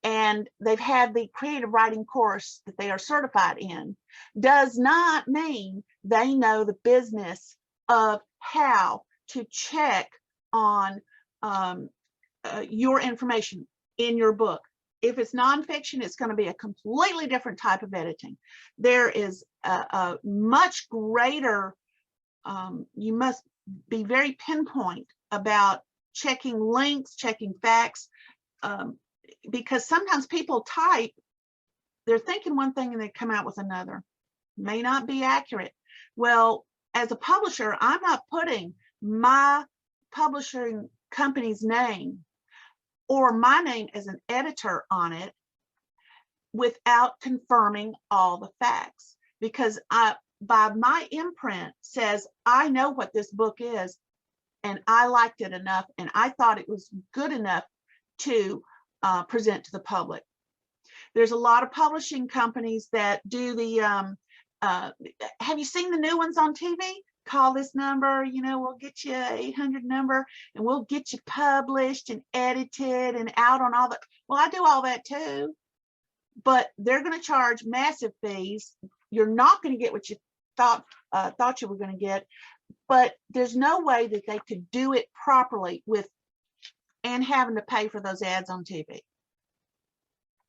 and they've had the creative writing course that they are certified in, does not mean they know the business of how to check on your information in your book. If it's nonfiction, it's going to be a completely different type of editing. There is a much greater, you must be very pinpoint about checking links, checking facts, because sometimes people type, they're thinking one thing and they come out with another. May not be accurate. Well, as a publisher, I'm not putting my publishing company's name or my name as an editor on it without confirming all the facts, because by my imprint says, I know what this book is and I liked it enough and I thought it was good enough to present to the public. There's a lot of publishing companies that do the, have you seen the new ones on TV? Call this number, you know, we'll get you an 800 number and we'll get you published and edited and out on all that. Well, I do all that too, but they're going to charge massive fees. You're not going to get what you thought you were going to get, but there's no way that they could do it properly and having to pay for those ads on TV.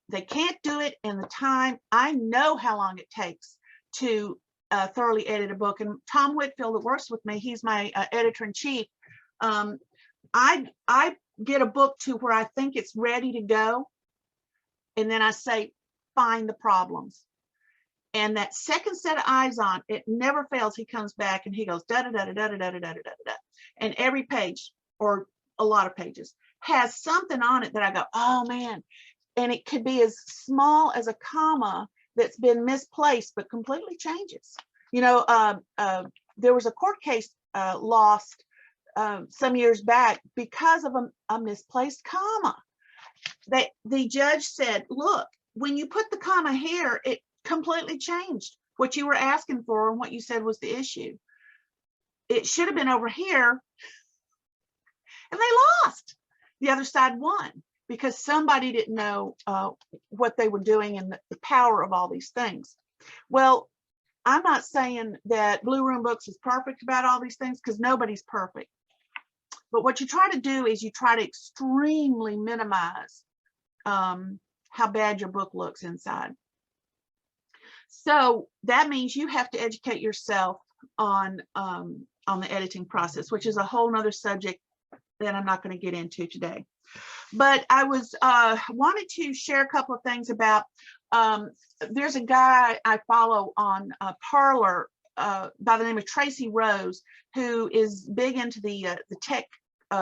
They can't do it in the time. I know how long it takes to thoroughly edit a book. And Tom Whitfield, that works with me, he's my editor-in-chief. I get a book to where I think it's ready to go, and then I say, find the problems. And that second set of eyes on it never fails. He comes back and he goes da da da da da da da da da da, and every page or a lot of pages has something on it that I go, oh man. And it could be as small as a comma that's been misplaced, but completely changes. You know, there was a court case lost some years back because of a misplaced comma. The judge said, look, when you put the comma here, it completely changed what you were asking for and what you said was the issue. It should have been over here. And they lost. The other side won, because somebody didn't know what they were doing and the power of all these things. Well, I'm not saying that Blue Room Books is perfect about all these things, because nobody's perfect. But what you try to do is you try to extremely minimize how bad your book looks inside. So that means you have to educate yourself on the editing process, which is a whole nother subject that I'm not going to get into today. But I was wanted to share a couple of things about, there's a guy I follow on Parler by the name of Tracy Rose, who is big into the tech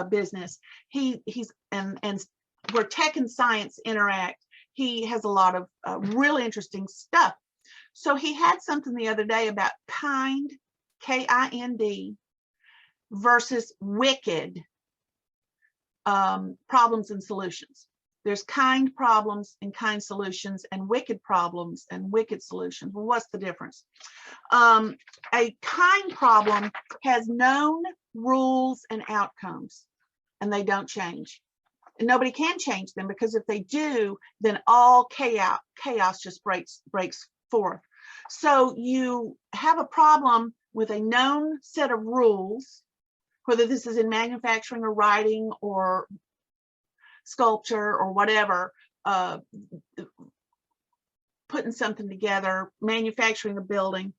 business. He's and where tech and science interact. He has a lot of really interesting stuff. So he had something the other day about Kind, K-I-N-D, versus wicked problems and solutions. There's kind problems and kind solutions, and wicked problems and wicked solutions. Well, what's the difference? A kind problem has known rules and outcomes, and they don't change. And nobody can change them, because if they do, then all chaos just breaks forth. So you have a problem with a known set of rules, whether this is in manufacturing or writing or sculpture or whatever, putting something together, manufacturing a building.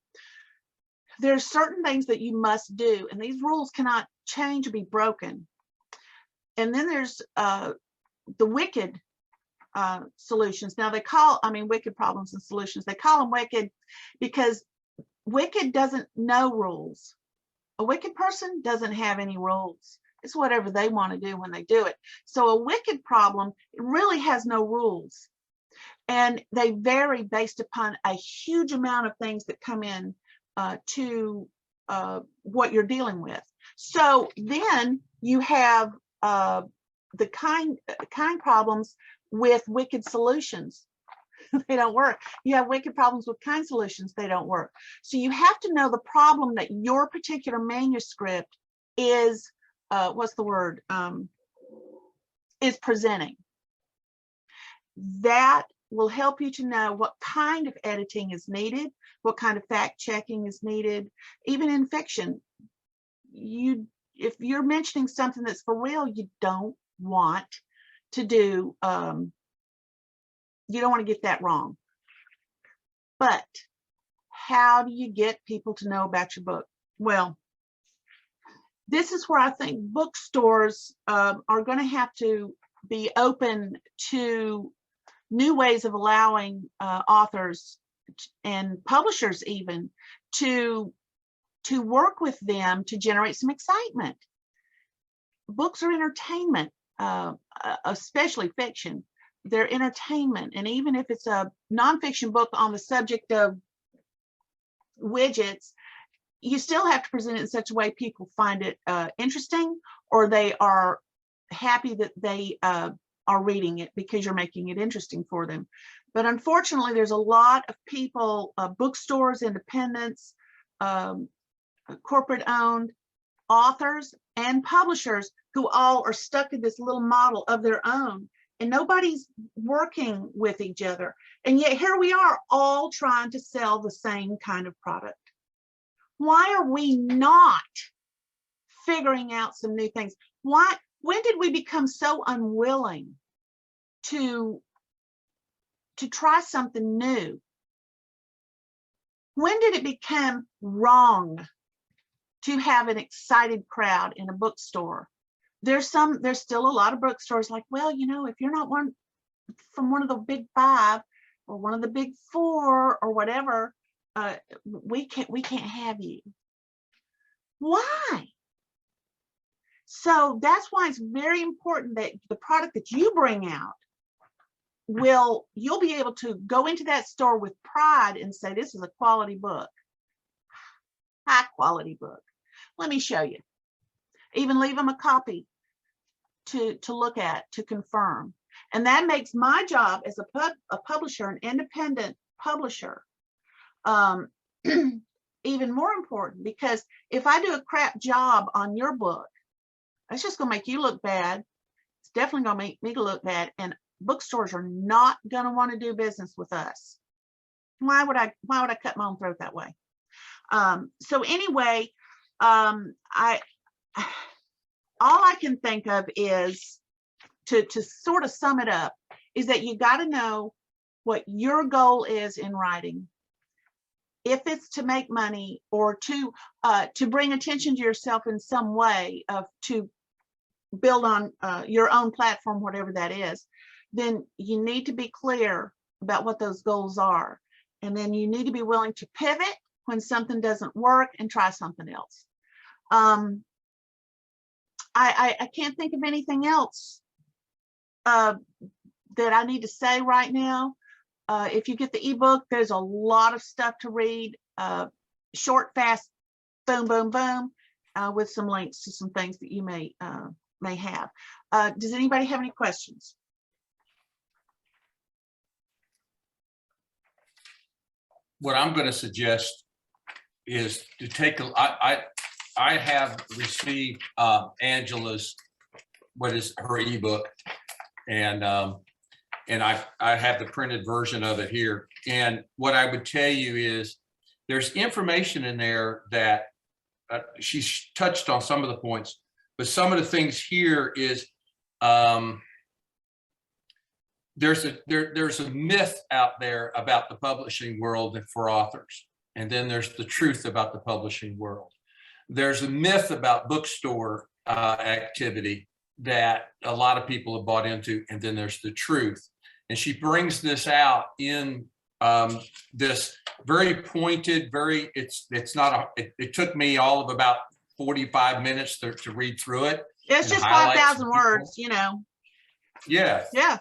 There's certain things that you must do, and these rules cannot change or be broken. And then there's the wicked solutions. Now wicked problems and solutions, they call them wicked because wicked doesn't know rules. A wicked person doesn't have any rules. It's whatever they want to do when they do it. So a wicked problem, it really has no rules. And they vary based upon a huge amount of things that come in to what you're dealing with. So then you have the kind problems with wicked solutions. They don't work. You have wicked problems with kind solutions. They don't work. So you have to know the problem that your particular manuscript is, is presenting. That will help you to know what kind of editing is needed, what kind of fact checking is needed. Even in fiction, if you're mentioning something that's for real, you don't want to do, you don't want to get that wrong. But how do you get people to know about your book? Well, this is where I think bookstores are going to have to be open to new ways of allowing authors and publishers even to work with them to generate some excitement. Books are entertainment, especially fiction. They're entertainment. And even if it's a nonfiction book on the subject of widgets, you still have to present it in such a way people find it interesting, or they are happy that they are reading it because you're making it interesting for them. But unfortunately, there's a lot of people, bookstores, independents, corporate owned, authors and publishers who all are stuck in this little model of their own, and nobody's working with each other. And yet here we are all trying to sell the same kind of product. Why are we not figuring out some new things? When did we become so unwilling to try something new? When did it become wrong to have an excited crowd in a bookstore? There's still a lot of bookstores like, well, if you're not from one of the big five or one of the big four or whatever, we can't have you. Why? So that's why it's very important that the product that you bring out you'll be able to go into that store with pride and say, this is a quality book, high quality book. Let me show you. Even leave them a copy to look at, to confirm. And that makes my job as a publisher, an independent publisher, even more important, because if I do a crap job on your book, that's just going to make you look bad. It's definitely going to make me look bad, and bookstores are not going to want to do business with us. Why would I cut my own throat that way? So anyway, all I can think of is to sort of sum it up is that you got to know what your goal is in writing. If it's to make money or to bring attention to yourself in some way, to build on your own platform, whatever that is, then you need to be clear about what those goals are. And then you need to be willing to pivot when something doesn't work and try something else. I can't think of anything else that I need to say right now. If you get the ebook, there's a lot of stuff to read, short, fast, boom, boom, boom. with some links to some things that you may have. Does anybody have any questions? What I'm going to suggest is to take I have received Angela's, what is her ebook, and I have the printed version of it here. And what I would tell you is there's information in there that she's touched on some of the points, but some of the things here is there's a myth out there about the publishing world for authors. And then there's the truth about the publishing world. There's a myth about bookstore activity that a lot of people have bought into. And then there's the truth. And she brings this out in this very pointed, it took me all of about 45 minutes to read through it. It's just 5,000 words, you know. Yeah. Yeah.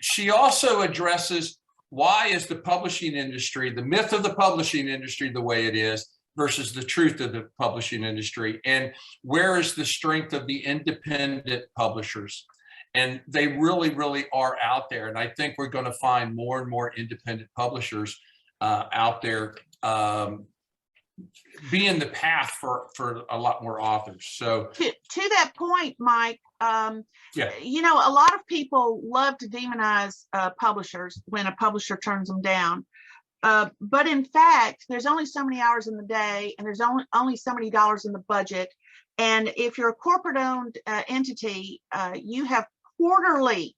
She also addresses why is the publishing industry, the myth of the publishing industry the way it is versus the truth of the publishing industry, and where is the strength of the independent publishers. And they really, really are out there. And I think we're going to find more and more independent publishers out there being the path for a lot more authors. So to that point, Mike, yeah, you know, a lot of people love to demonize publishers when a publisher turns them down. But in fact, there's only so many hours in the day, and there's only so many dollars in the budget. And if you're a corporate owned entity, you have quarterly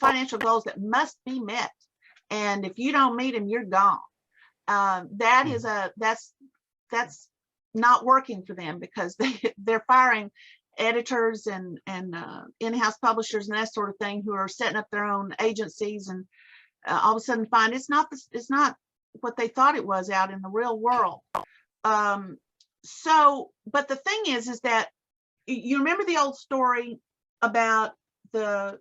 financial goals that must be met. And if you don't meet them, you're gone. That's not working for them, because they're firing editors and in-house publishers and that sort of thing who are setting up their own agencies, and all of a sudden find it's not what they thought it was out in the real world. So, but the thing is that you remember the old story about the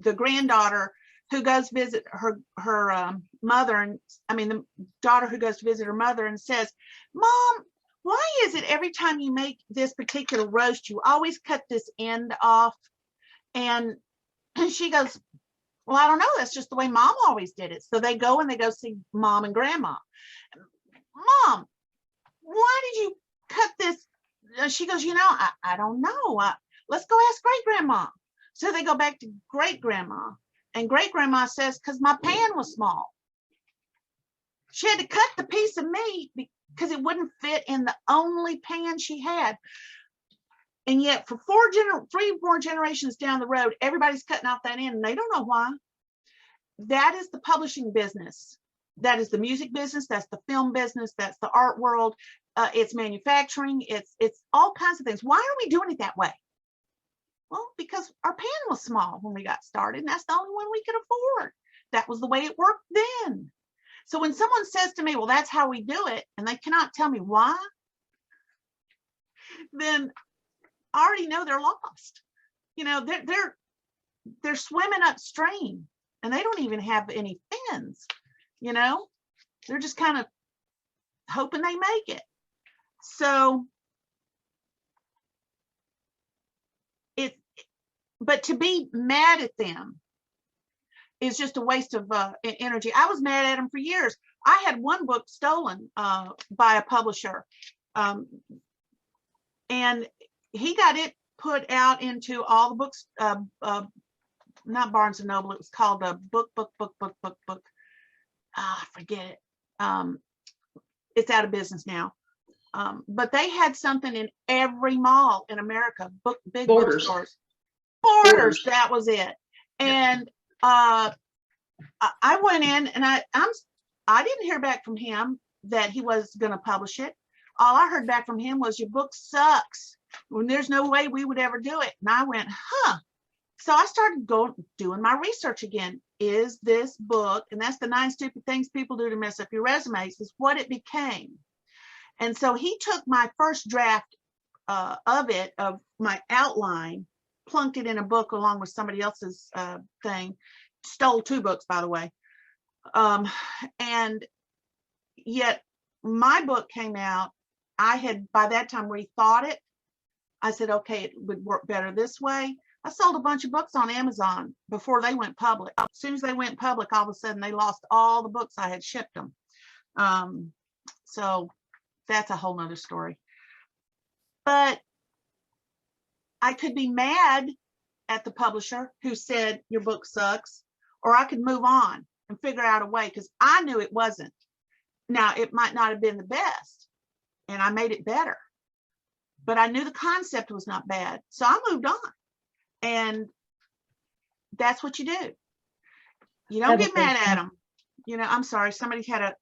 granddaughter who goes visit her mother, and the daughter who goes to visit her mother and says, "Mom, why is it every time you make this particular roast, you always cut this end off?" And she goes, "Well, I don't know. That's just the way Mom always did it." So they go see Mom and Grandma. "Mom, why did you cut this?" She goes, I don't know. Let's go ask Great Grandma. So they go back to Great Grandma, and Great Grandma says, "Because my pan was small." She had to cut the piece of meat because it wouldn't fit in the only pan she had. And yet for 3 more generations down the road, everybody's cutting off that end, and they don't know why. That is the publishing business. That is the music business. That's the film business. That's the art world. It's manufacturing. It's all kinds of things. Why are we doing it that way? Well, because our pan was small when we got started, and that's the only one we could afford. That was the way it worked then. So when someone says to me, "Well, that's how we do it," and they cannot tell me why, then I already know they're lost. They're swimming upstream, and they don't even have any fins. They're just kind of hoping they make it. So but to be mad at them is just a waste of energy. I was mad at them for years. I had one book stolen by a publisher, and he got it put out into all the books, not Barnes and Noble. It was called a book. I forget it. It's out of business now. But they had something in every mall in America, big bookstores. Borders, that was it. And I went in, and I didn't hear back from him that he was going to publish it. All I heard back from him was, "Your book sucks. When there's no way we would ever do it." And I went, huh. So I started doing my research again. Is this book, and that's the 9 stupid things people do to mess up your resumes, is what it became. And so he took my first draft of my outline, plunked it in a book along with somebody else's thing, stole 2 books, by the way. And yet my book came out. I had by that time rethought it. I said, okay, it would work better this way. I sold a bunch of books on Amazon before they went public. As soon as they went public, all of a sudden they lost all the books I had shipped them. So that's a whole nother story. But I could be mad at the publisher who said your book sucks, or I could move on and figure out a way, because I knew it wasn't. Now, it might not have been the best, and I made it better, but I knew the concept was not bad. So I moved on. And that's what you do. You don't get mad at them. You know, I'm sorry, somebody had a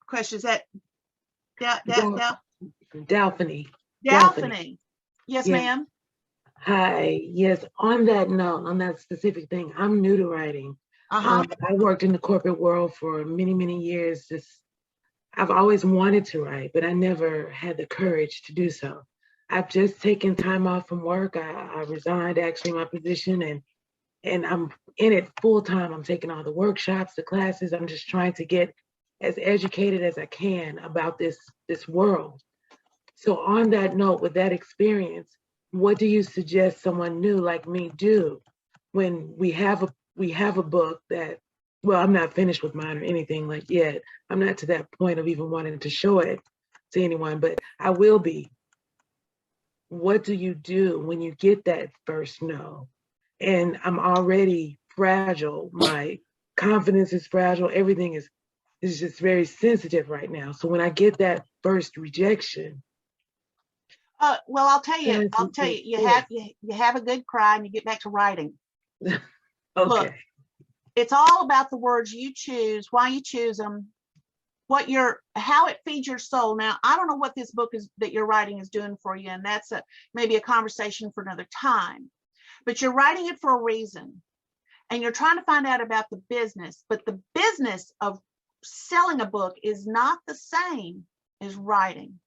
question. Is that Delphine. Delphine? Yes, Yeah. ma'am. Hi. Yes. On that note, on that specific thing, I'm new to writing. Uh-huh. I worked in the corporate world for many, many years. I've always wanted to write, but I never had the courage to do so. I've just taken time off from work. I resigned actually my position, and I'm in it full time. I'm taking all the workshops, the classes. I'm just trying to get as educated as I can about this world. So on that note, with that experience, what do you suggest someone new like me do when we have a book that, well, I'm not finished with mine or anything like yet. I'm not to that point of even wanting to show it to anyone, but I will be. What do you do when you get that first no? And I'm already fragile. My confidence is fragile. Everything is just very sensitive right now. So when I get that first rejection, Well, I'll tell you, you have a good cry and you get back to writing. okay. Look, it's all about the words you choose, why you choose them, how it feeds your soul. Now, I don't know what this book is that you're writing is doing for you, and that's maybe a conversation for another time. But you're writing it for a reason, and you're trying to find out about the business. But the business of selling a book is not the same as writing.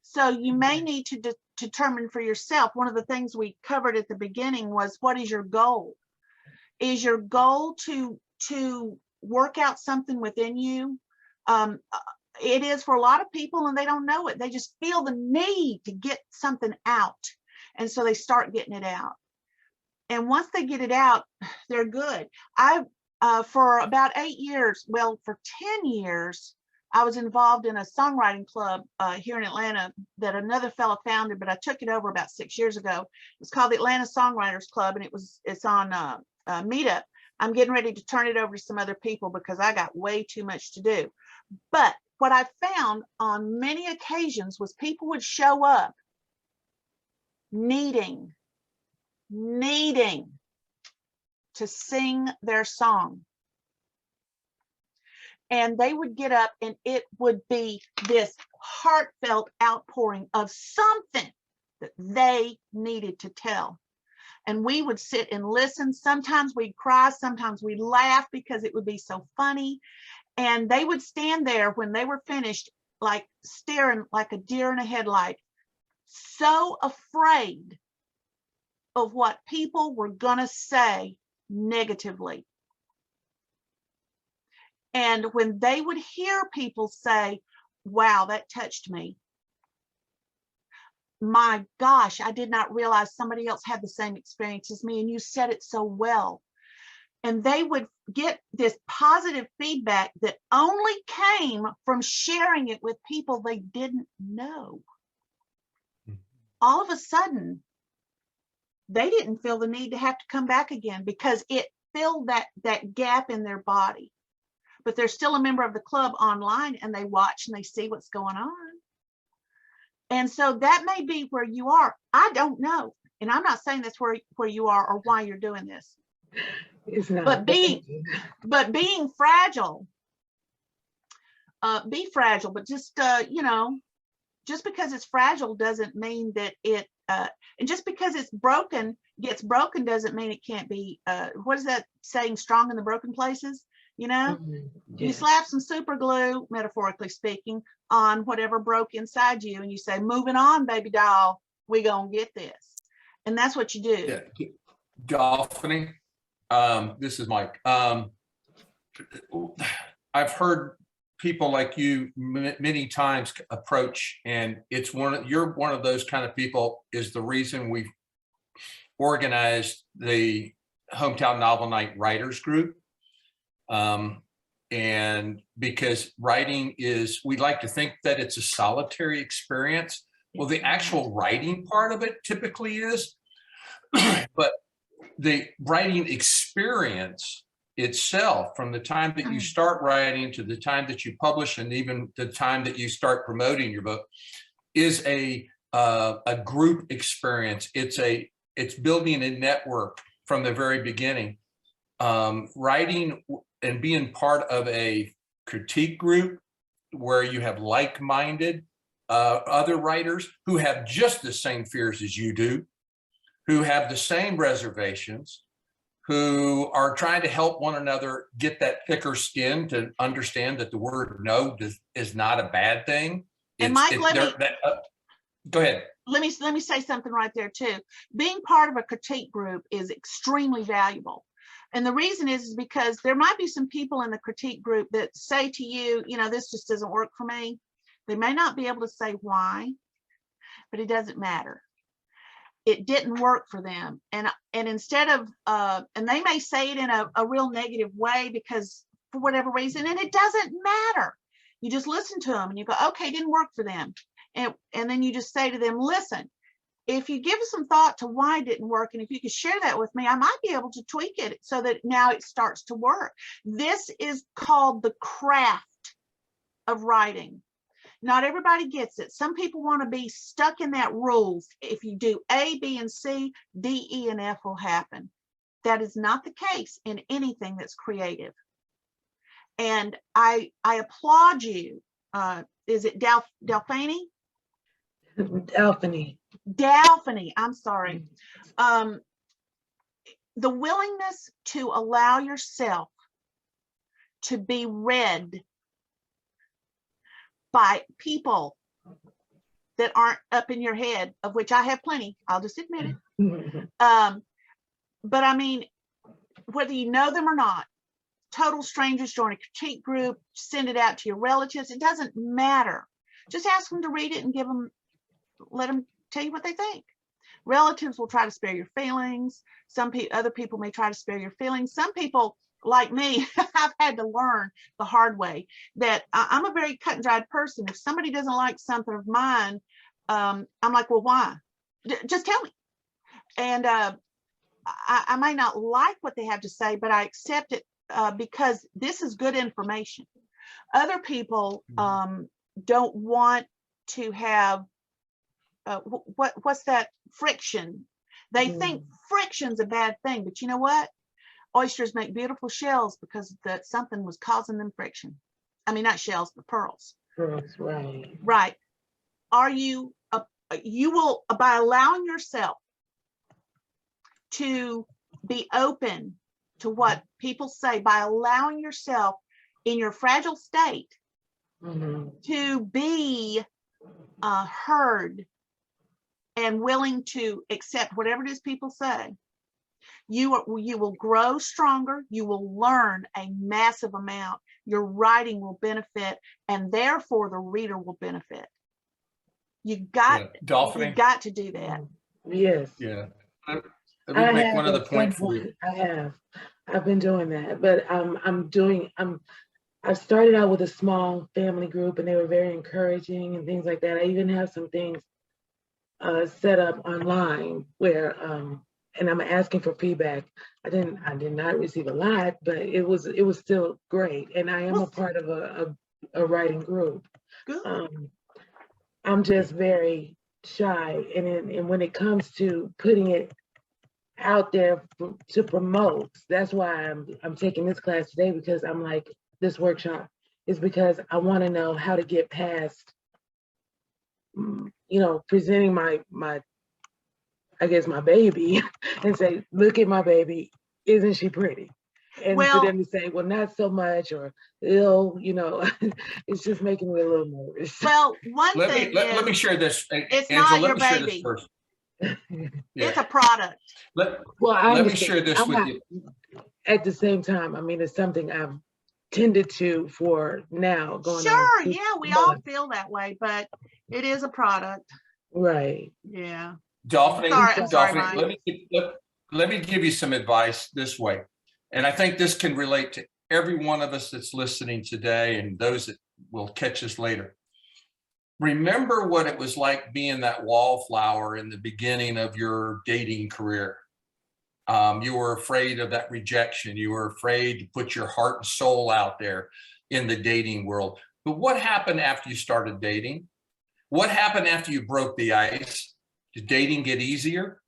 So you may need to determine for yourself. One of the things we covered at the beginning was, what is your goal? Is your goal to work out something within you? It is for a lot of people, and they don't know it. They just feel the need to get something out. And so they start getting it out. And once they get it out, they're good. For about 8 years, well, for 10 years, I was involved in a songwriting club here in Atlanta that another fellow founded, but I took it over about 6 years ago. It's called the Atlanta Songwriters Club, and it's on Meetup. I'm getting ready to turn it over to some other people because I got way too much to do. But what I found on many occasions was people would show up needing to sing their song. And they would get up and it would be this heartfelt outpouring of something that they needed to tell. And we would sit and listen. Sometimes we'd cry, sometimes we'd laugh because it would be so funny. And they would stand there when they were finished, like staring like a deer in a headlight, so afraid of what people were going to say negatively. And when they would hear people say, wow, that touched me. My gosh, I did not realize somebody else had the same experience as me, and you said it so well. And they would get this positive feedback that only came from sharing it with people they didn't know. All of a sudden, they didn't feel the need to have to come back again because it filled that gap in their body. But they're still a member of the club online, and they watch and they see what's going on. And so that may be where you are. I don't know. And I'm not saying that's where you are or why you're doing this. It's not. But being fragile, be fragile, but just, just because it's fragile doesn't mean that it, and just because it's gets broken doesn't mean it can't be, what is that saying, strong in the broken places? You know, you slap some super glue, metaphorically speaking, on whatever broke inside you, and you say, moving on, baby doll, we gonna get this. And that's what you do. Yeah. Dolphiny, this is Mike. I've heard people like you many times approach, and you're one of those kind of people, is the reason we've organized the Hometown Novel Night Writers Group. And because writing we like to think that it's a solitary experience. Well, the actual writing part of it typically is, but the writing experience itself, from the time that you start writing to the time that you publish, and even the time that you start promoting your book, is a group experience. It's building a network from the very beginning. Writing and being part of a critique group where you have like-minded other writers who have just the same fears as you do, who have the same reservations, who are trying to help one another get that thicker skin to understand that the word no is not a bad thing. And Mike, go ahead. Let me say something right there too. Being part of a critique group is extremely valuable. And the reason is because there might be some people in the critique group that say to you, this just doesn't work for me. They may not be able to say why, but it doesn't matter. It didn't work for them. And instead of, and they may say it in a real negative way because for whatever reason, and it doesn't matter. You just listen to them and you go, okay, it didn't work for them. And then you just say to them, listen, if you give some thought to why it didn't work, and if you could share that with me, I might be able to tweak it so that now it starts to work. This is called the craft of writing. Not everybody gets it. Some people want to be stuck in that rules. If you do A, B, and C, D, E, and F will happen. That is not the case in anything that's creative. And I applaud you. Is it Delphine? Delphine, I'm sorry. The willingness to allow yourself to be read by people that aren't up in your head, of which I have plenty, I'll just admit it. But I mean, whether you know them or not, total strangers, join a critique group, send it out to your relatives, it doesn't matter. Just ask them to read it and let them tell you what they think. Relatives will try to spare your feelings. Other people may try to spare your feelings. Some people, like me, I've had to learn the hard way that I'm a very cut and dried person. If somebody doesn't like something of mine, I'm like, well, why? Just tell me. And I may not like what they have to say, but I accept it because this is good information. Other people don't want to have what's that, friction. They think friction's a bad thing, but you know what? Oysters make beautiful shells because something was causing them friction. I mean, not shells, but pearls. Pearls, right. Right. You will, by allowing yourself to be open to what people say, by allowing yourself in your fragile state to be heard and willing to accept whatever it is people say, you will grow stronger. You will learn a massive amount. Your writing will benefit, and therefore the reader will benefit. You got to do that. Yes. Yeah. Let me make one other point for you. I've been doing that, but I started out with a small family group, and they were very encouraging and things like that. I even have some things set up online where, and I'm asking for feedback. I did not receive a lot, but it was still great. And I am a part of a writing group. Good. I'm just very shy, and when it comes to putting it out there to promote, that's why I'm taking this class today, because I'm like, this workshop is because I want to know how to get past, presenting my I guess my baby and say, look at my baby, isn't she pretty? And for them to say, well, not so much, or ill, it's just making me a little nervous. Well, let me share this. It's Angela, not your baby. It's a product. Let me share this with you. At the same time, I mean, it's something tended to for now going on. Sure, 6 yeah, we all months. feel that way, but it is a product. Right. Yeah. Dolphin, Sorry, I'm sorry, Dolphin, Mike. let me give you some advice this way. And I think this can relate to every one of us that's listening today and those that will catch us later. Remember what it was like being that wallflower in the beginning of your dating career. You were afraid of that rejection. You were afraid to put your heart and soul out there in the dating world. But what happened after you started dating? What happened after you broke the ice? Did dating get easier?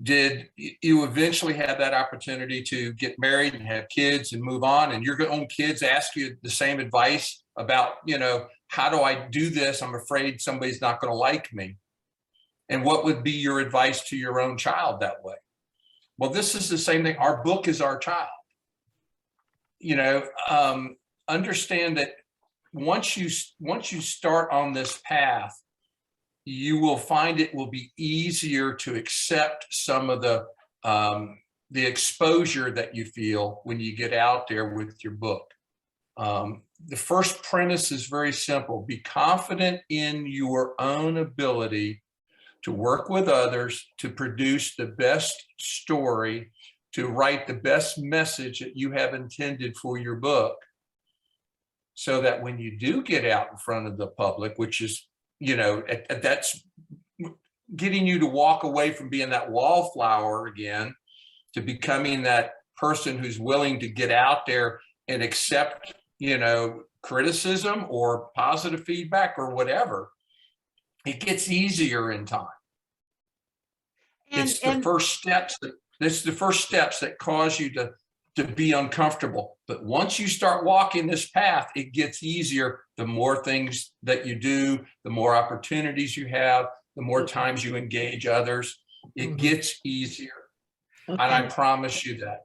Did you eventually have that opportunity to get married and have kids and move on? And your own kids ask you the same advice about, how do I do this? I'm afraid somebody's not going to like me. And what would be your advice to your own child that way? Well, this is the same thing. Our book is our child. Understand that once you start on this path, you will find it will be easier to accept some of the exposure that you feel when you get out there with your book. The first premise is very simple. Be confident in your own ability to work with others, to produce the best story, to write the best message that you have intended for your book, so that when you do get out in front of the public, which is, that's getting you to walk away from being that wallflower again to becoming that person who's willing to get out there and accept, criticism or positive feedback or whatever. It gets easier in time. It's the first steps that cause you to be uncomfortable. But once you start walking this path, it gets easier. The more things that you do, the more opportunities you have, the more times you engage others, it gets easier. Okay. And I promise you that.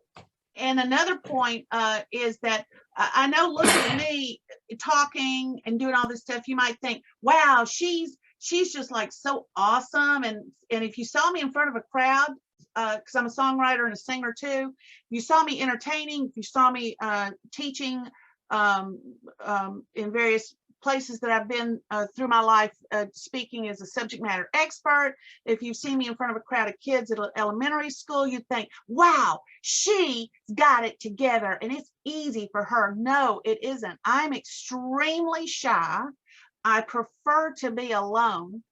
And another point is that I know, looking at me talking and doing all this stuff, you might think, wow, she's just like so awesome. And if you saw me in front of a crowd, because I'm a songwriter and a singer too, you saw me entertaining, if you saw me teaching in various places that I've been through my life, speaking as a subject matter expert. If you've seen me in front of a crowd of kids at elementary school, you'd think, wow, she got it together and it's easy for her. No, it isn't. I'm extremely shy. I prefer to be alone.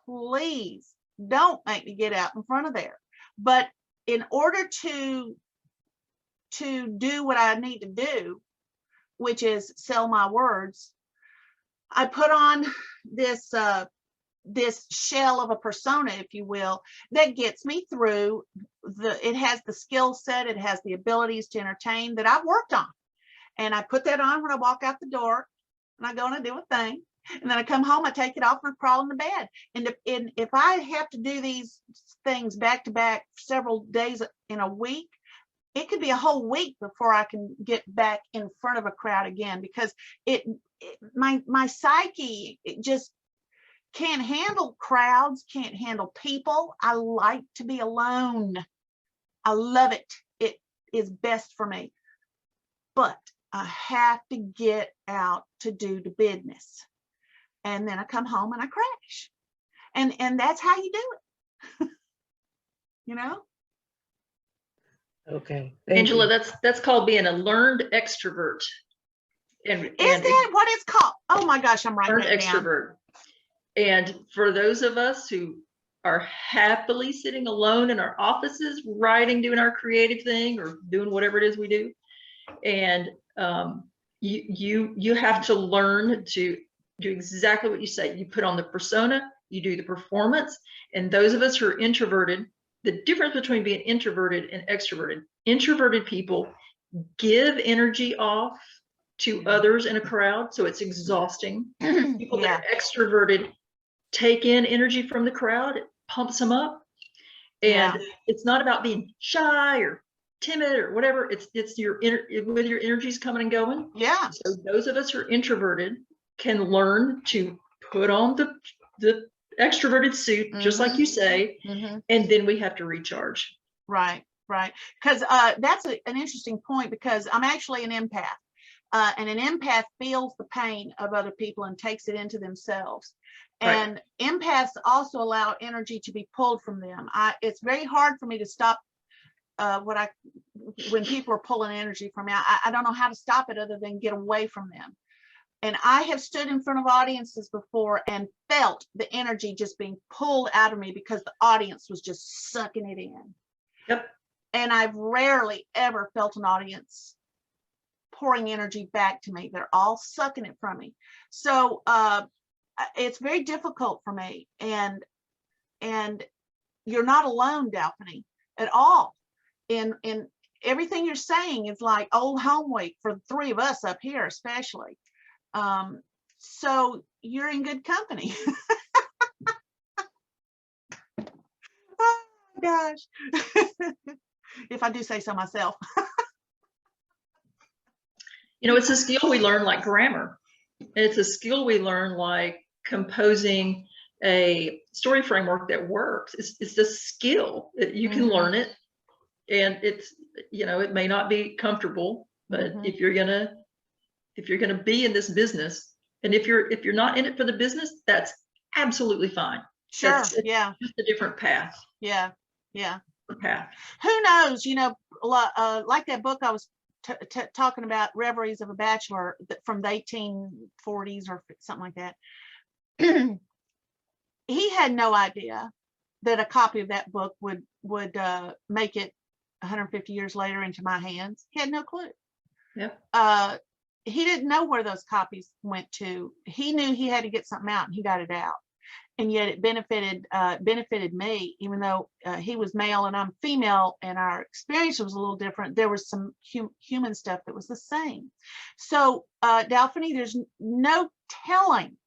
Please don't make me get out in front of there. But in order to do what I need to do, which is sell my words, I put on this shell of a persona, if you will, that gets me through. It has the skill set, it has the abilities to entertain that I've worked on. And I put that on when I walk out the door and I go and I do a thing. And then I come home, I take it off and I crawl in the bed. And if I have to do these things back to back several days in a week, it could be a whole week before I can get back in front of a crowd again, because my psyche, it just can't handle crowds, can't handle people. I like to be alone. I love it. It is best for me. But I have to get out to do the business. And then I come home and I crash. And that's how you do it. Okay. Thank Angela, you. that's called being a learned extrovert. Is that what it's called? Oh my gosh, I'm writing learned it down. extrovert. And for those of us who are happily sitting alone in our offices, writing, doing our creative thing, or doing whatever it is we do, and you have to learn to do exactly what you say. You put on the persona, you do the performance. And those of us who are introverted, the difference between being introverted and extroverted, introverted people give energy off to others in a crowd, so it's exhausting. People that are extroverted take in energy from the crowd, it pumps them up. And it's not about being shy or timid or whatever. It's whether your energy's coming and going. Yeah. So those of us who are introverted can learn to put on the extroverted suit, just like you say, and then we have to recharge. Right. Because that's an interesting point, because I'm actually an empath. And an empath feels the pain of other people and takes it into themselves. Right. And empaths also allow energy to be pulled from them. It's very hard for me to stop when people are pulling energy from me. I don't know how to stop it other than get away from them. And I have stood in front of audiences before and felt the energy just being pulled out of me because the audience was just sucking it in. Yep. And I've rarely ever felt an audience pouring energy back to me. They're all sucking it from me. So it's very difficult for me. And you're not alone, Delphine, at all. In everything you're saying is like old home week for the three of us up here, especially. So you're in good company. Oh gosh. If I do say so myself. You know, it's a skill we learn like grammar. It's a skill we learn like composing a story framework that works. It's a skill that you can learn it, and it's, you know, it may not be comfortable, but if you're gonna be in this business, and if you're not in it for the business, that's absolutely fine. Sure. It's Yeah. just a different path. Yeah. Yeah. Path. Who knows? You know, like that book I was talking about, Reveries of a Bachelor, from the 1840s or something like that. He had no idea that a copy of that book would make it 150 years later into my hands. He had no clue. Yep. He didn't know where those copies went to. He knew he had to get something out, and he got it out. And yet it benefited me, even though he was male and I'm female, and our experience was a little different. There was some human stuff that was the same. So, Delphine, there's no telling.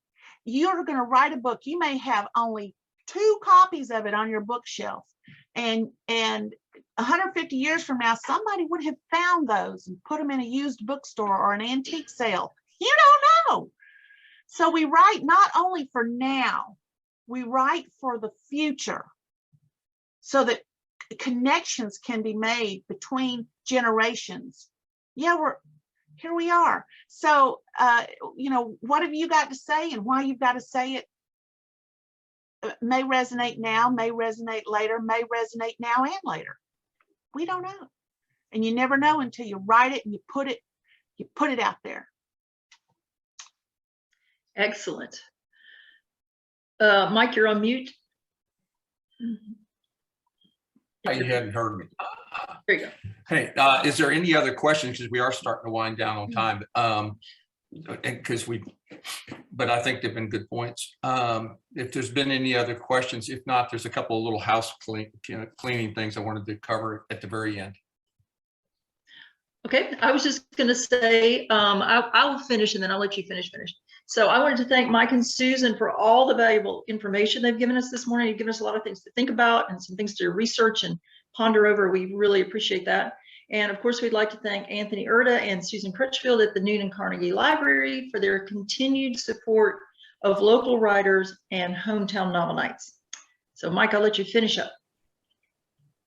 You're going to write a book. You may have only 2 copies of it on your bookshelf, and 150 years from now, somebody would have found those and put them in a used bookstore or an antique sale. You don't know. So we write not only for now, we write for the future, so that connections can be made between generations. Yeah, here we are. So, you know, what have you got to say, and why you've got to say it may resonate now, may resonate later, may resonate now and later. We don't know. And you never know until you write it and you put it out there. Excellent. Mike, you're on mute. You hadn't heard me. There you go. Hey, is there any other questions? Because we are starting to wind down on time. But I think they've been good points. If there's been any other questions, if not, there's a couple of little house cleaning things I wanted to cover at the very end. Okay, I was just going to say, I'll finish and then I'll let you finish. So I wanted to thank Mike and Susan for all the valuable information they've given us this morning. You've given us a lot of things to think about and some things to research and ponder over. We really appreciate that. And of course, we'd like to thank Anthony Erda and Susan Crutchfield at the Newnan Carnegie Library for their continued support of local writers and hometown novel nights. So Mike, I'll let you finish up.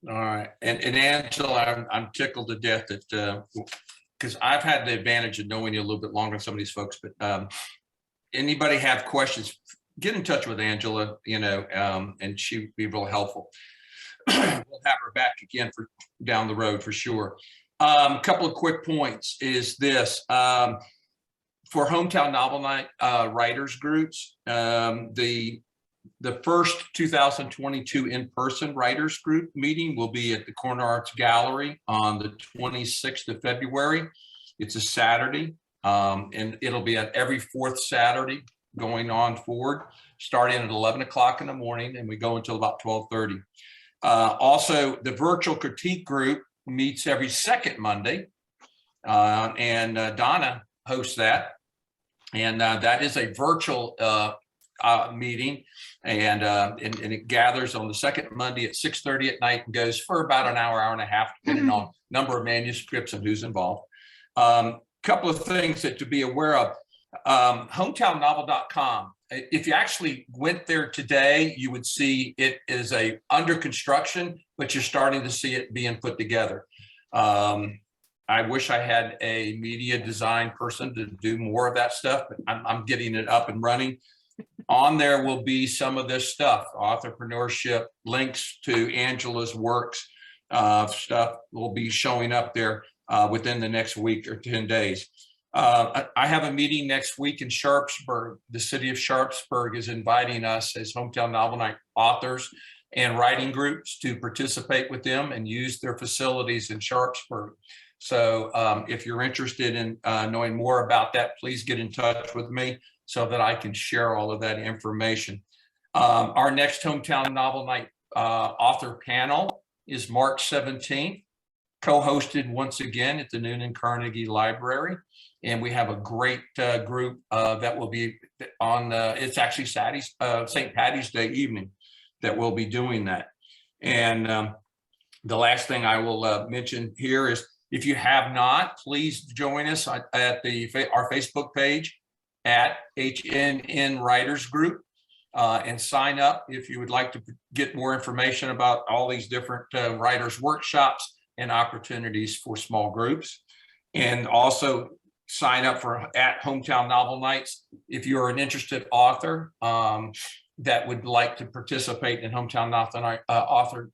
All right. And Angela, I'm tickled to death that, because I've had the advantage of knowing you a little bit longer than some of these folks, but anybody have questions, get in touch with Angela, you know, and she'd be real helpful. We'll have her back again for down the road for sure. A couple of quick points is this, for Hometown Novel Night writers groups, the first 2022 in-person writers group meeting will be at the Corner Arts Gallery on the 26th of February. It's a Saturday, and it'll be at every 4th Saturday going on forward, starting at 11 o'clock in the morning, and we go until about 12:30. Also, the virtual critique group meets every 2nd Monday, and Donna hosts that. And that is a virtual meeting, and it gathers on the 2nd Monday at 6:30 at night and goes for about an hour, hour and a half, depending on number of manuscripts and who's involved. Couple of things that to be aware of. Hometownnovel.com. If you actually went there today, you would see it is under construction, but you're starting to see it being put together. I I wish I had a media design person to do more of that stuff, but I'm getting it up and running. On there will be some of this stuff, authorpreneurship, links to Angela's works, stuff will be showing up there within the next week or 10 days. I have a meeting next week in Sharpsburg. The city of Sharpsburg is inviting us as Hometown Novel Night authors and writing groups to participate with them and use their facilities in Sharpsburg. So if you're interested in knowing more about that, please get in touch with me so that I can share all of that information. Our next Hometown Novel Night author panel is March 17th, co-hosted once again at the Newnan Carnegie Library. And we have a great group that will be on, it's actually St. Patty's Day evening that we'll be doing that. And the last thing I will mention here is, if you have not, please join us at our Facebook page at HNN Writers Group and sign up if you would like to get more information about all these different writers workshops and opportunities for small groups. And also sign up for at Hometown Novel Nights if you're an interested author that would like to participate in Hometown Novel Night author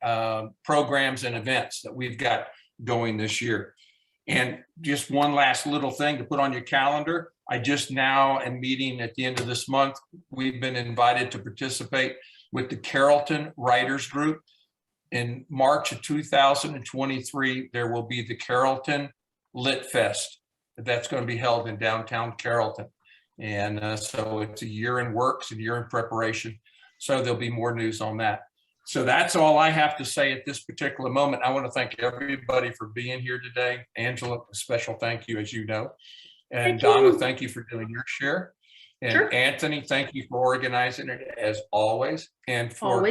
programs and events that we've got going this year. And just one last little thing to put on your calendar. I just now am meeting at the end of this month. We've been invited to participate with the Carrollton Writers Group. In March of 2023, there will be the Carrollton Lit Fest. That's going to be held in downtown Carrollton. And so it's a year in works, a year in preparation. So there'll be more news on that. So that's all I have to say at this particular moment. I want to thank everybody for being here today. Angela, a special thank you, as you know. And Donna, thank you for doing your share. And Sure. Anthony, thank you for organizing it as always. And for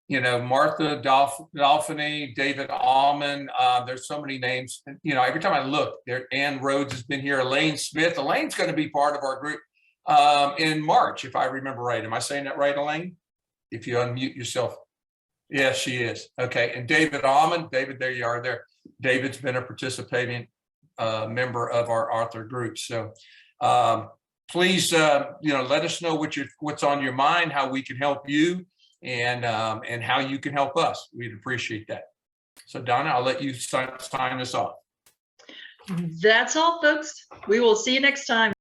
Martha Dolphiny, David Allman, there's so many names. Every time I look, Ann Rhodes has been here, Elaine Smith. Elaine's going to be part of our group in March, if I remember right. Am I saying that right, Elaine? If you unmute yourself. Yes, she is. Okay. And David Allman, David, there you are there. David's been a participating member of our author group. So please, let us know what's on your mind, how we can help you, and how you can help us. We'd appreciate that. So Donna, I'll let you sign us off. That's all, folks. We will see you next time.